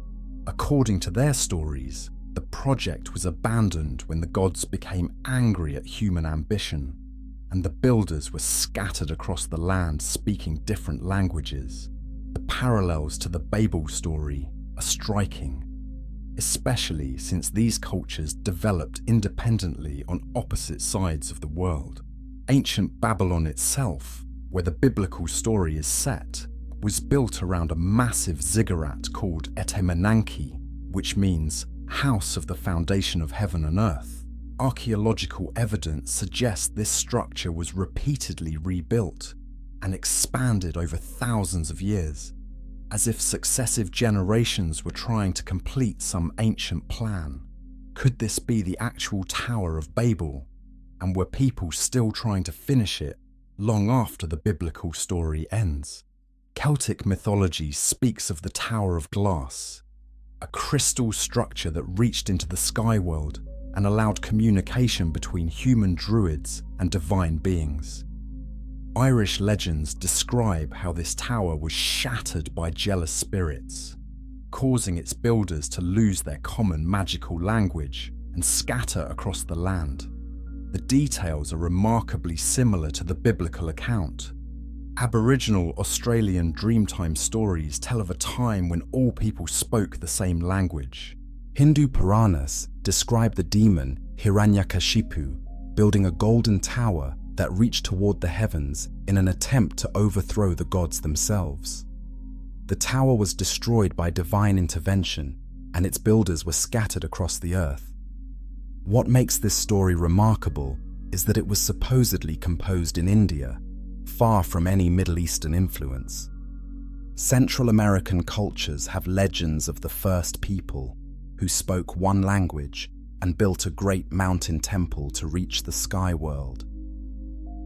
Speaker 1: According to their stories, the project was abandoned when the gods became angry at human ambition, and the builders were scattered across the land speaking different languages. The parallels to the Babel story are striking, especially since these cultures developed independently on opposite sides of the world. Ancient Babylon itself, where the biblical story is set, was built around a massive ziggurat called Etemenanki, which means house of the foundation of heaven and earth. Archaeological evidence suggests this structure was repeatedly rebuilt and expanded over thousands of years, as if successive generations were trying to complete some ancient plan. Could this be the actual Tower of Babel? And were people still trying to finish it long after the biblical story ends? Celtic mythology speaks of the Tower of Glass, a crystal structure that reached into the sky world and allowed communication between human druids and divine beings. Irish legends describe how this tower was shattered by jealous spirits, causing its builders to lose their common magical language and scatter across the land. The details are remarkably similar to the biblical account. Aboriginal Australian Dreamtime stories tell of a time when all people spoke the same language. Hindu Puranas describe the demon Hiranyakashipu building a golden tower that reached toward the heavens in an attempt to overthrow the gods themselves. The tower was destroyed by divine intervention, and its builders were scattered across the earth. What makes this story remarkable is that it was supposedly composed in India, far from any Middle Eastern influence. Central American cultures have legends of the first people who spoke one language and built a great mountain temple to reach the sky world.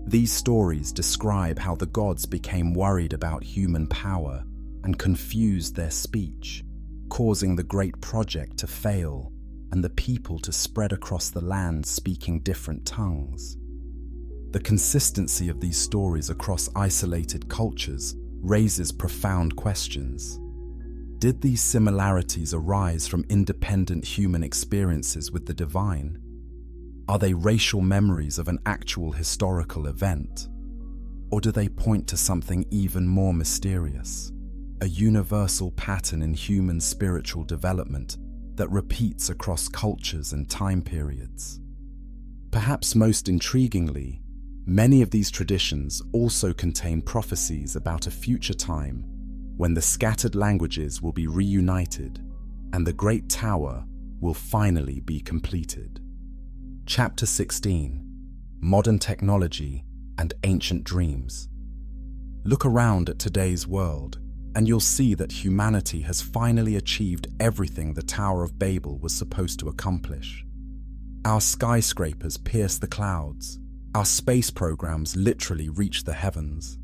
Speaker 1: These stories describe how the gods became worried about human power and confused their speech, causing the great project to fail and the people to spread across the land speaking different tongues. The consistency of these stories across isolated cultures raises profound questions. Did these similarities arise from independent human experiences with the divine? Are they racial memories of an actual historical event? Or do they point to something even more mysterious? A universal pattern in human spiritual development that repeats across cultures and time periods. Perhaps most intriguingly, many of these traditions also contain prophecies about a future time when the scattered languages will be reunited and the Great Tower will finally be completed. Chapter 16: Modern Technology and Ancient Dreams. Look around at today's world, and you'll see that humanity has finally achieved everything the Tower of Babel was supposed to accomplish. Our skyscrapers pierce the clouds, our space programs literally reach the heavens,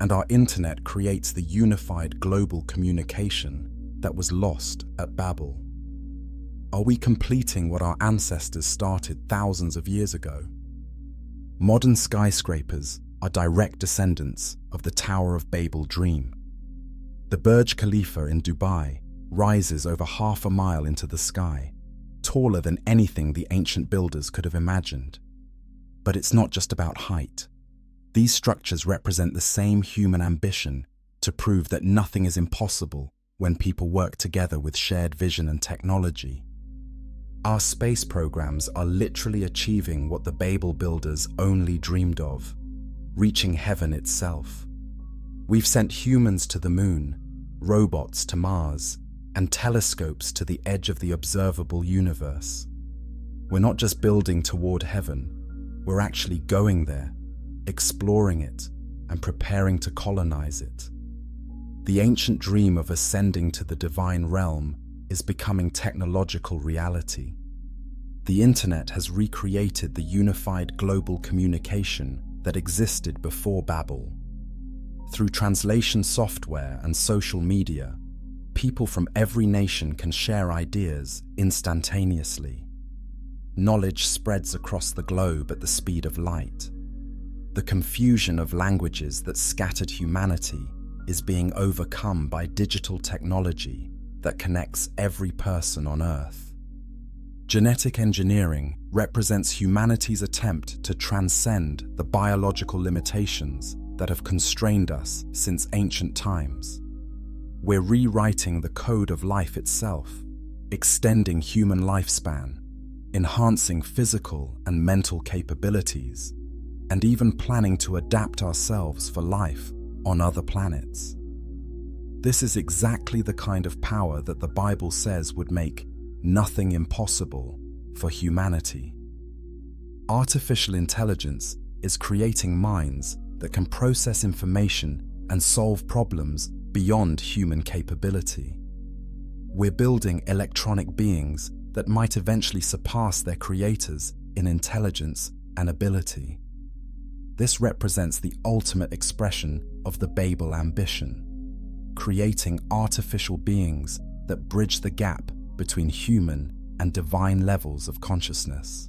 Speaker 1: and our internet creates the unified global communication that was lost at Babel. Are we completing what our ancestors started thousands of years ago? Modern skyscrapers are direct descendants of the Tower of Babel dream. The Burj Khalifa in Dubai rises over 1/2 mile into the sky, taller than anything the ancient builders could have imagined. But it's not just about height. These structures represent the same human ambition to prove that nothing is impossible when people work together with shared vision and technology. Our space programs are literally achieving what the Babel builders only dreamed of, reaching heaven itself. We've sent humans to the moon, robots to Mars, and telescopes to the edge of the observable universe. We're not just building toward heaven, we're actually going there, exploring it, and preparing to colonize it. The ancient dream of ascending to the divine realm is becoming technological reality. The internet has recreated the unified global communication that existed before Babel. Through translation software and social media, people from every nation can share ideas instantaneously. Knowledge spreads across the globe at the speed of light. The confusion of languages that scattered humanity is being overcome by digital technology that connects every person on Earth. Genetic engineering represents humanity's attempt to transcend the biological limitations that have constrained us since ancient times. We're rewriting the code of life itself, extending human lifespan, enhancing physical and mental capabilities, and even planning to adapt ourselves for life on other planets. This is exactly the kind of power that the Bible says would make nothing impossible for humanity. Artificial intelligence is creating minds that can process information and solve problems beyond human capability. We're building electronic beings that might eventually surpass their creators in intelligence and ability. This represents the ultimate expression of the Babel ambition, creating artificial beings that bridge the gap between human and divine levels of consciousness.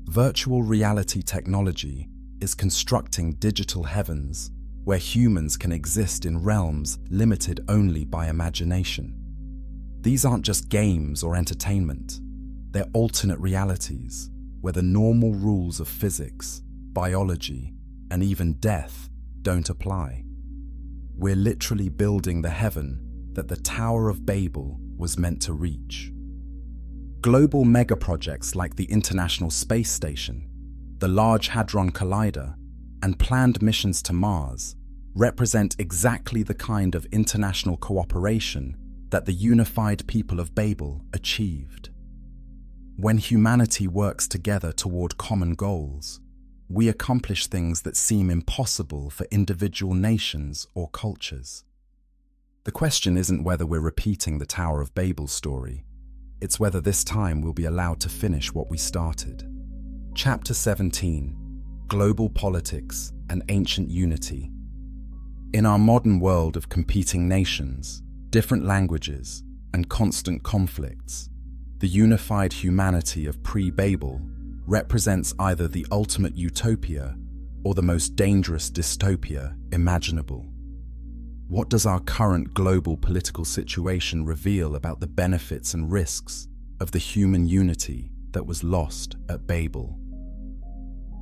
Speaker 1: Virtual reality technology is constructing digital heavens where humans can exist in realms limited only by imagination. These aren't just games or entertainment, they're alternate realities where the normal rules of physics, biology, and even death don't apply. We're literally building the heaven that the Tower of Babel was meant to reach. Global megaprojects like the International Space Station, the Large Hadron Collider, and planned missions to Mars represent exactly the kind of international cooperation that the unified people of Babel achieved. When humanity works together toward common goals, we accomplish things that seem impossible for individual nations or cultures. The question isn't whether we're repeating the Tower of Babel story, it's whether this time we'll be allowed to finish what we started. Chapter 17: Global Politics and Ancient Unity. In our modern world of competing nations, different languages, and constant conflicts, the unified humanity of pre-Babel represents either the ultimate utopia or the most dangerous dystopia imaginable. What does our current global political situation reveal about the benefits and risks of the human unity that was lost at Babel?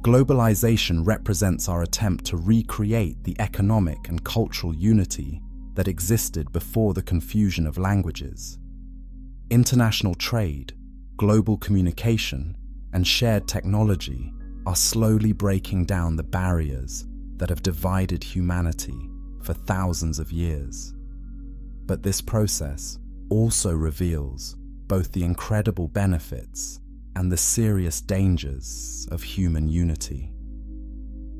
Speaker 1: Globalization represents our attempt to recreate the economic and cultural unity that existed before the confusion of languages. International trade, global communication, and shared technology are slowly breaking down the barriers that have divided humanity for thousands of years. But this process also reveals both the incredible benefits and the serious dangers of human unity.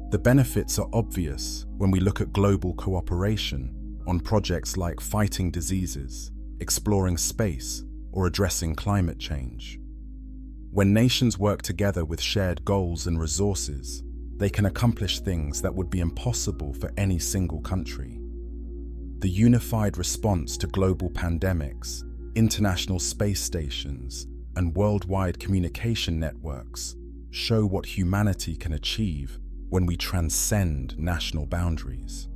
Speaker 2: The benefits are obvious when we look at global cooperation on projects like fighting diseases, exploring space, or addressing climate change. When nations work together with shared goals and resources, they can accomplish things that would be impossible for any single country. The unified response to global pandemics, international space stations, and worldwide communication networks show what humanity can achieve when we transcend national boundaries.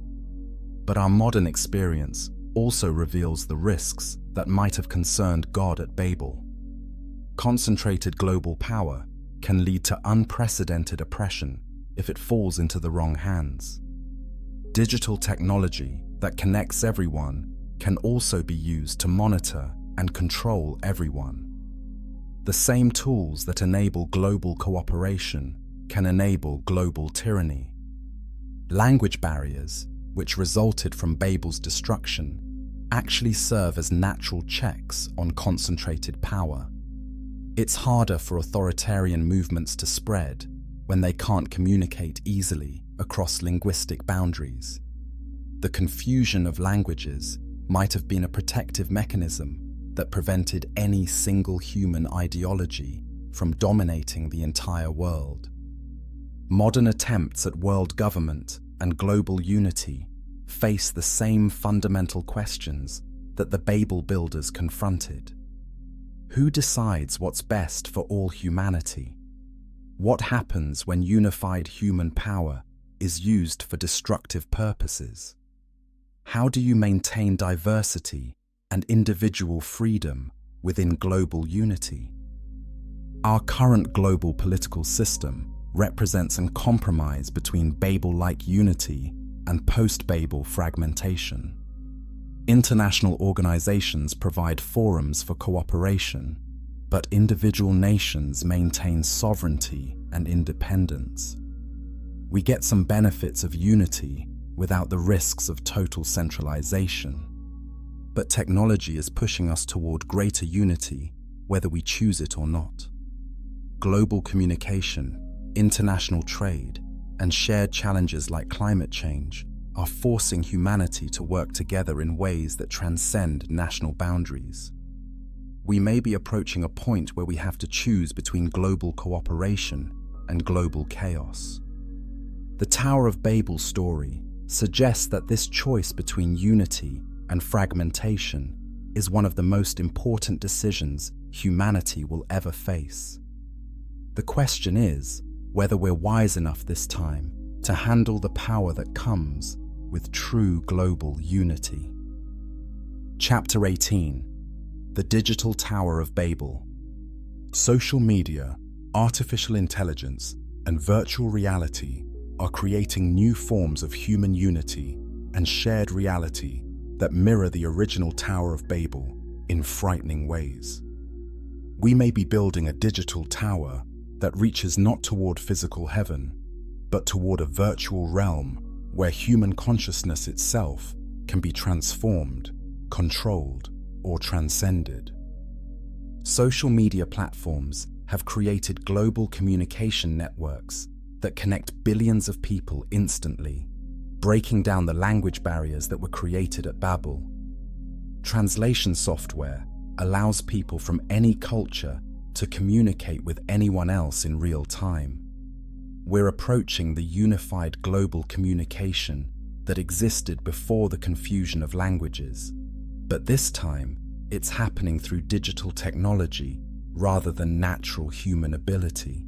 Speaker 1: But our modern experience also reveals the risks that might have concerned God at Babel. Concentrated global power can lead to unprecedented oppression if it falls into the wrong hands. Digital technology that connects everyone can also be used to monitor and control everyone. The same tools that enable global cooperation can enable global tyranny. Language barriers, which resulted from Babel's destruction, actually serve as natural checks on concentrated power. It's harder for authoritarian movements to spread when they can't communicate easily across linguistic boundaries. The confusion of languages might have been a protective mechanism that prevented any single human ideology from dominating the entire world. Modern attempts at world government and global unity face the same fundamental questions that the Babel builders confronted. Who decides what's best for all humanity? What happens when unified human power is used for destructive purposes? How do you maintain diversity and individual freedom within global unity? Our current global political system represents a compromise between Babel-like unity and post-Babel fragmentation. International organizations provide forums for cooperation, but individual nations maintain sovereignty and independence. We get some benefits of unity without the risks of total centralization. But technology is pushing us toward greater unity, whether we choose it or not. Global communication, international trade, and shared challenges like climate change are forcing humanity to work together in ways that transcend national boundaries. We may be approaching a point where we have to choose between global cooperation and global chaos. The Tower of Babel story suggests that this choice between unity and fragmentation is one of the most important decisions humanity will ever face. The question is whether we're wise enough this time to handle the power that comes with true global unity. Chapter 18: The Digital Tower of Babel.
Speaker 2: Social media, artificial intelligence, and virtual reality are creating new forms of human unity and shared reality that mirror the original Tower of Babel in frightening ways. We may be building a digital tower that reaches not toward physical heaven, but toward a virtual realm where human consciousness itself can be transformed, controlled, or transcended.
Speaker 1: Social media platforms have created global communication networks that connect billions of people instantly, breaking down the language barriers that were created at Babel. Translation software allows people from any culture to communicate with anyone else in real time. We're approaching the unified global communication that existed before the confusion of languages, but this time it's happening through digital technology rather than natural human ability.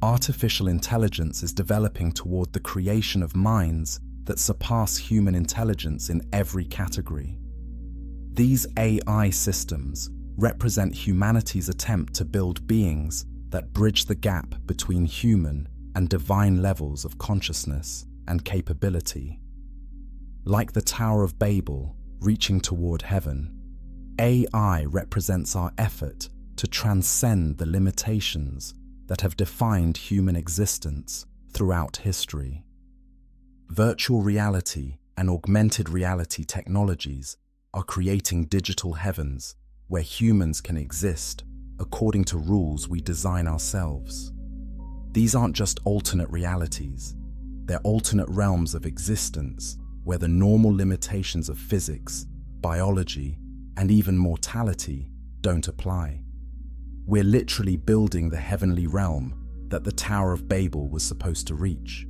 Speaker 1: Artificial intelligence is developing toward the creation of minds that surpass human intelligence in every category. These AI systems represent humanity's attempt to build beings that bridge the gap between human and divine levels of consciousness and capability. Like the Tower of Babel reaching toward heaven, AI represents our effort to transcend the limitations that have defined human existence throughout history. Virtual reality and augmented reality technologies are creating digital heavens where humans can exist according to rules we design ourselves. These aren't just alternate realities, they're alternate realms of existence where the normal limitations of physics, biology, and even mortality don't apply. We're literally building the heavenly realm that the Tower of Babel was supposed to reach.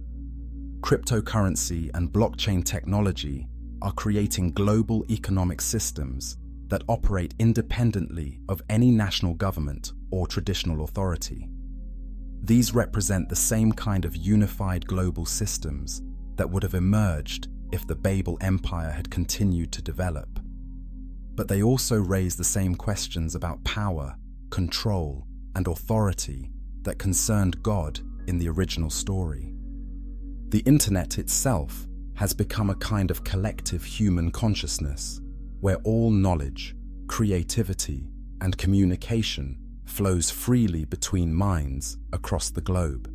Speaker 1: Cryptocurrency and blockchain technology are creating global economic systems that operate independently of any national government or traditional authority. These represent the same kind of unified global systems that would have emerged if the Babel Empire had continued to develop. But they also raise the same questions about power, control, and authority that concerned God in the original story. The internet itself has become a kind of collective human consciousness, where all knowledge, creativity, and communication flows freely between minds across the globe.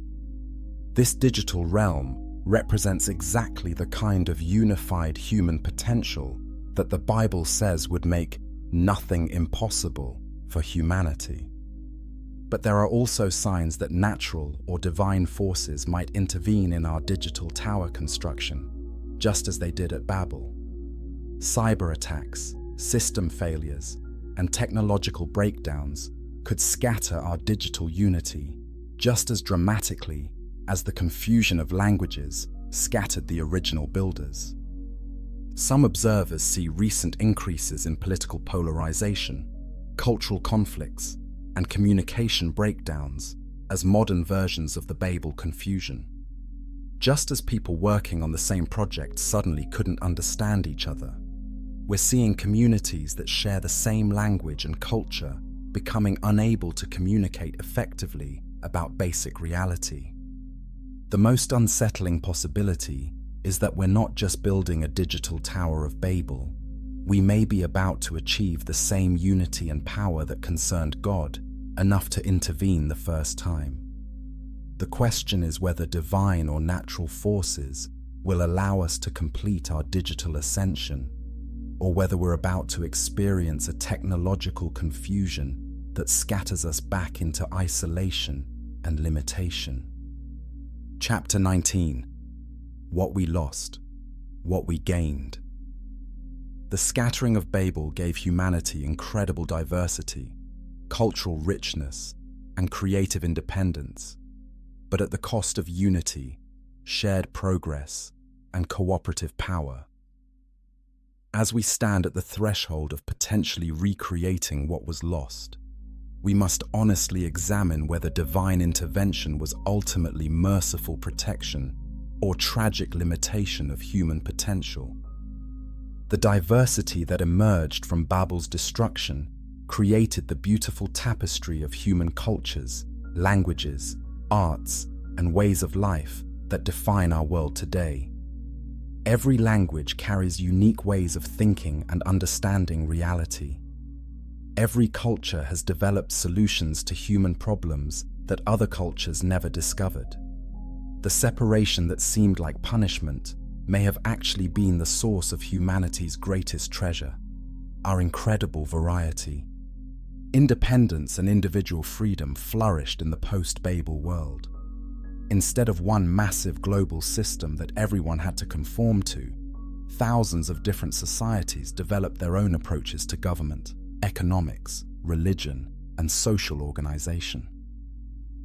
Speaker 1: This digital realm represents exactly the kind of unified human potential that the Bible says would make nothing impossible for humanity. But there are also signs that natural or divine forces might intervene in our digital tower construction, just as they did at Babel. Cyber attacks, system failures, and technological breakdowns could scatter our digital unity just as dramatically as the confusion of languages scattered the original builders. Some observers see recent increases in political polarization, cultural conflicts, and communication breakdowns as modern versions of the Babel confusion. Just as people working on the same project suddenly couldn't understand each other, we're seeing communities that share the same language and culture becoming unable to communicate effectively about basic reality. The most unsettling possibility is that we're not just building a digital Tower of Babel. We may be about to achieve the same unity and power that concerned God enough to intervene the first time. The question is whether divine or natural forces will allow us to complete our digital ascension, or whether we're about to experience a technological confusion that scatters us back into isolation and limitation. Chapter 19. What we lost, what we gained. The scattering of Babel gave humanity incredible diversity, cultural richness, and creative independence, but at the cost of unity, shared progress, and cooperative power. As we stand at the threshold of potentially recreating what was lost, we must honestly examine whether divine intervention was ultimately merciful protection or tragic limitation of human potential. The diversity that emerged from Babel's destruction created the beautiful tapestry of human cultures, languages, arts, and ways of life that define our world today. Every language carries unique ways of thinking and understanding reality. Every culture has developed solutions to human problems that other cultures never discovered. The separation that seemed like punishment may have actually been the source of humanity's greatest treasure, our incredible variety. Independence and individual freedom flourished in the post-Babel world. Instead of one massive global system that everyone had to conform to, thousands of different societies developed their own approaches to government, economics, religion, and social organization.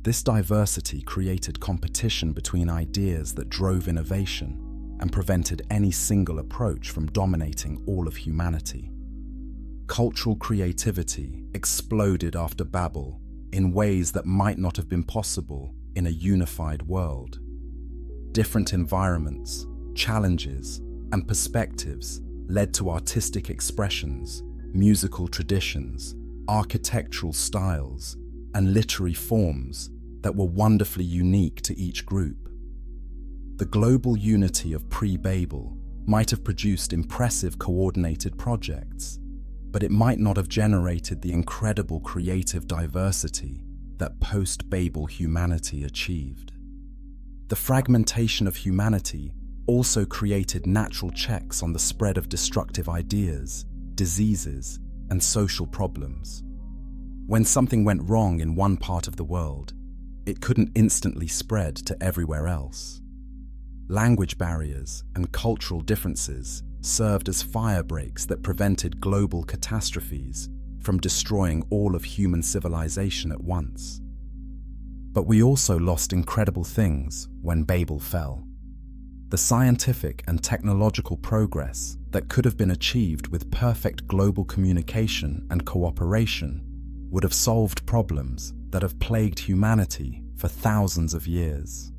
Speaker 1: This diversity created competition between ideas that drove innovation and prevented any single approach from dominating all of humanity. Cultural creativity exploded after Babel in ways that might not have been possible in a unified world. Different environments, challenges, and perspectives led to artistic expressions, musical traditions, architectural styles, and literary forms that were wonderfully unique to each group. The global unity of pre-Babel might have produced impressive coordinated projects, but it might not have generated the incredible creative diversity that post-Babel humanity achieved. The fragmentation of humanity also created natural checks on the spread of destructive ideas, diseases, and social problems. When something went wrong in one part of the world, it couldn't instantly spread to everywhere else. Language barriers and cultural differences served as fire breaks that prevented global catastrophes from destroying all of human civilization at once. But we also lost incredible things when Babel fell. The scientific and technological progress that could have been achieved with perfect global communication and cooperation would have solved problems that have plagued humanity for thousands of years.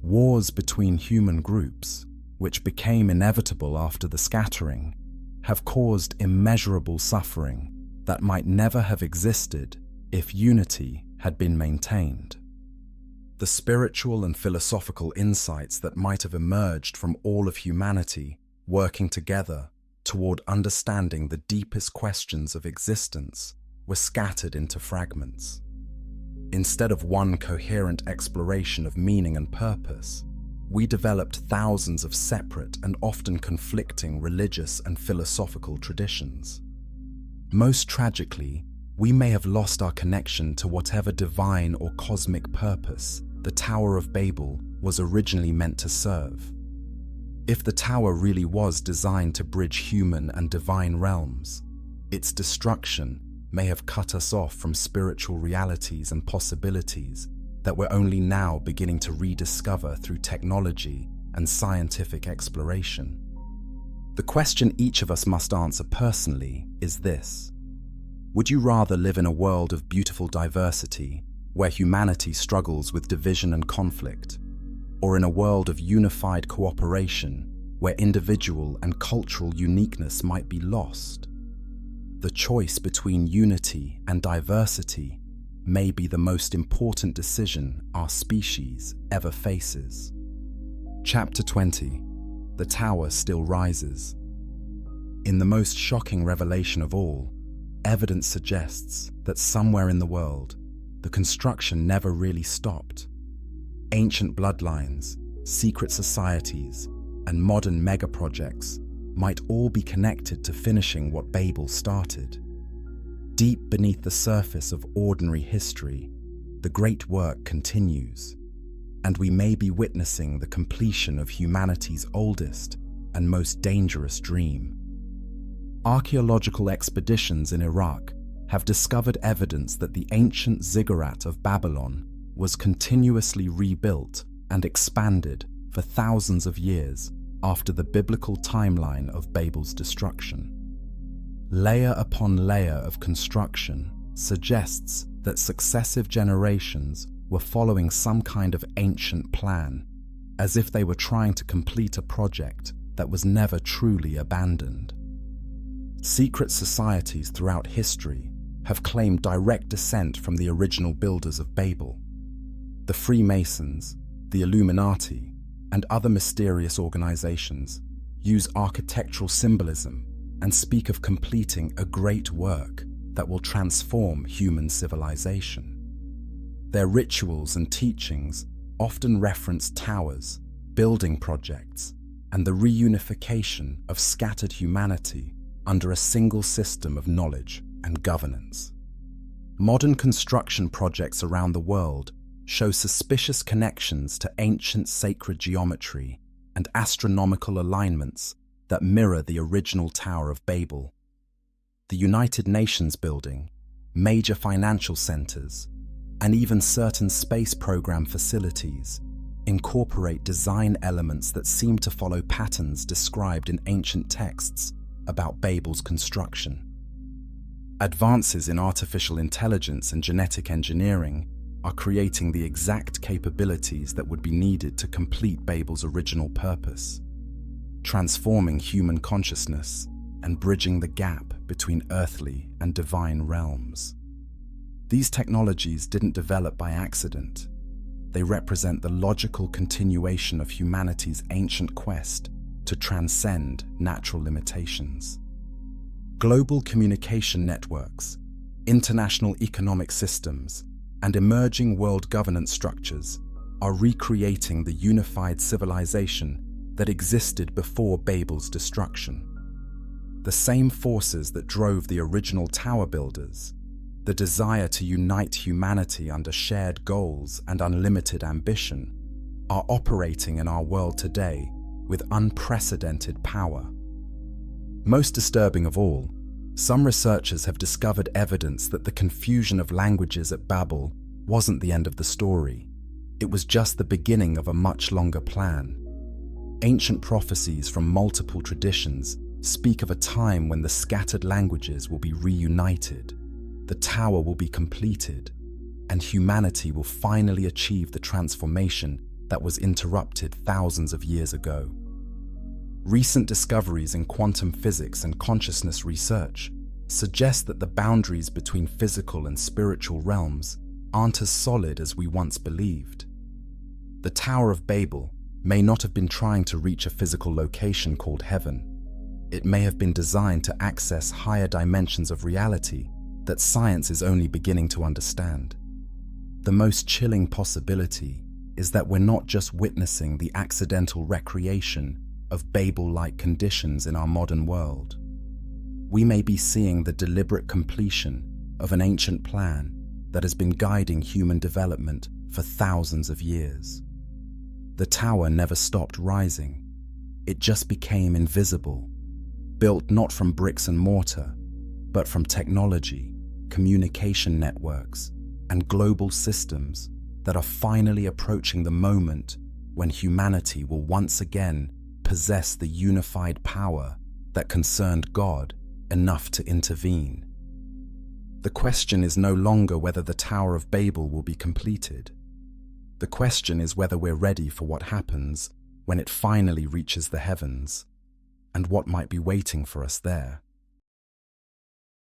Speaker 1: Wars between human groups, which became inevitable after the scattering, have caused immeasurable suffering that might never have existed if unity had been maintained. The spiritual and philosophical insights that might have emerged from all of humanity working together toward understanding the deepest questions of existence were scattered into fragments. Instead of one coherent exploration of meaning and purpose, we developed thousands of separate and often conflicting religious and philosophical traditions. Most tragically, we may have lost our connection to whatever divine or cosmic purpose the Tower of Babel was originally meant to serve. If the tower really was designed to bridge human and divine realms, its destruction may have cut us off from spiritual realities and possibilities that we're only now beginning to rediscover through technology and scientific exploration. The question each of us must answer personally is this: would you rather live in a world of beautiful diversity where humanity struggles with division and conflict, or in a world of unified cooperation where individual and cultural uniqueness might be lost? The choice between unity and diversity may be the most important decision our species ever faces. Chapter 20. The Tower Still Rises. In the most shocking revelation of all, evidence suggests that somewhere in the world, the construction never really stopped. Ancient bloodlines, secret societies, and modern megaprojects might all be connected to finishing what Babel started. Deep beneath the surface of ordinary history, the great work continues, and we may be witnessing the completion of humanity's oldest and most dangerous dream. Archaeological expeditions in Iraq have discovered evidence that the ancient ziggurat of Babylon was continuously rebuilt and expanded for thousands of years after the biblical timeline of Babel's destruction. Layer upon layer of construction suggests that successive generations were following some kind of ancient plan, as if they were trying to complete a project that was never truly abandoned. Secret societies throughout history have claimed direct descent from the original builders of Babel. The Freemasons, the Illuminati, and other mysterious organizations use architectural symbolism and speak of completing a great work that will transform human civilization. Their rituals and teachings often reference towers, building projects, and the reunification of scattered humanity under a single system of knowledge and governance. Modern construction projects around the world show suspicious connections to ancient sacred geometry and astronomical alignments that mirror the original Tower of Babel. The United Nations building, major financial centers, and even certain space program facilities incorporate design elements that seem to follow patterns described in ancient texts about Babel's construction. Advances in artificial intelligence and genetic engineering are creating the exact capabilities that would be needed to complete Babel's original purpose, transforming human consciousness and bridging the gap between earthly and divine realms. These technologies didn't develop by accident. They represent the logical continuation of humanity's ancient quest to transcend natural limitations. Global communication networks, international economic systems, and emerging world governance structures are recreating the unified civilization that existed before Babel's destruction. The same forces that drove the original tower builders, the desire to unite humanity under shared goals and unlimited ambition, are operating in our world today with unprecedented power. Most disturbing of all, some researchers have discovered evidence that the confusion of languages at Babel wasn't the end of the story. It was just the beginning of a much longer plan. Ancient prophecies from multiple traditions speak of a time when the scattered languages will be reunited, the tower will be completed, and humanity will finally achieve the transformation that was interrupted thousands of years ago. Recent discoveries in quantum physics and consciousness research suggest that the boundaries between physical and spiritual realms aren't as solid as we once believed. The Tower of Babel may not have been trying to reach a physical location called heaven. It may have been designed to access higher dimensions of reality that science is only beginning to understand. The most chilling possibility is that we're not just witnessing the accidental recreation of Babel-like conditions in our modern world. We may be seeing the deliberate completion of an ancient plan that has been guiding human development for thousands of years. The tower never stopped rising. It just became invisible, built not from bricks and mortar, but from technology, communication networks, and global systems that are finally approaching the moment when humanity will once again possess the unified power that concerned God enough to intervene. The question is no longer whether the Tower of Babel will be completed. The question is whether we're ready for what happens when it finally reaches the heavens, and what might be waiting for us there.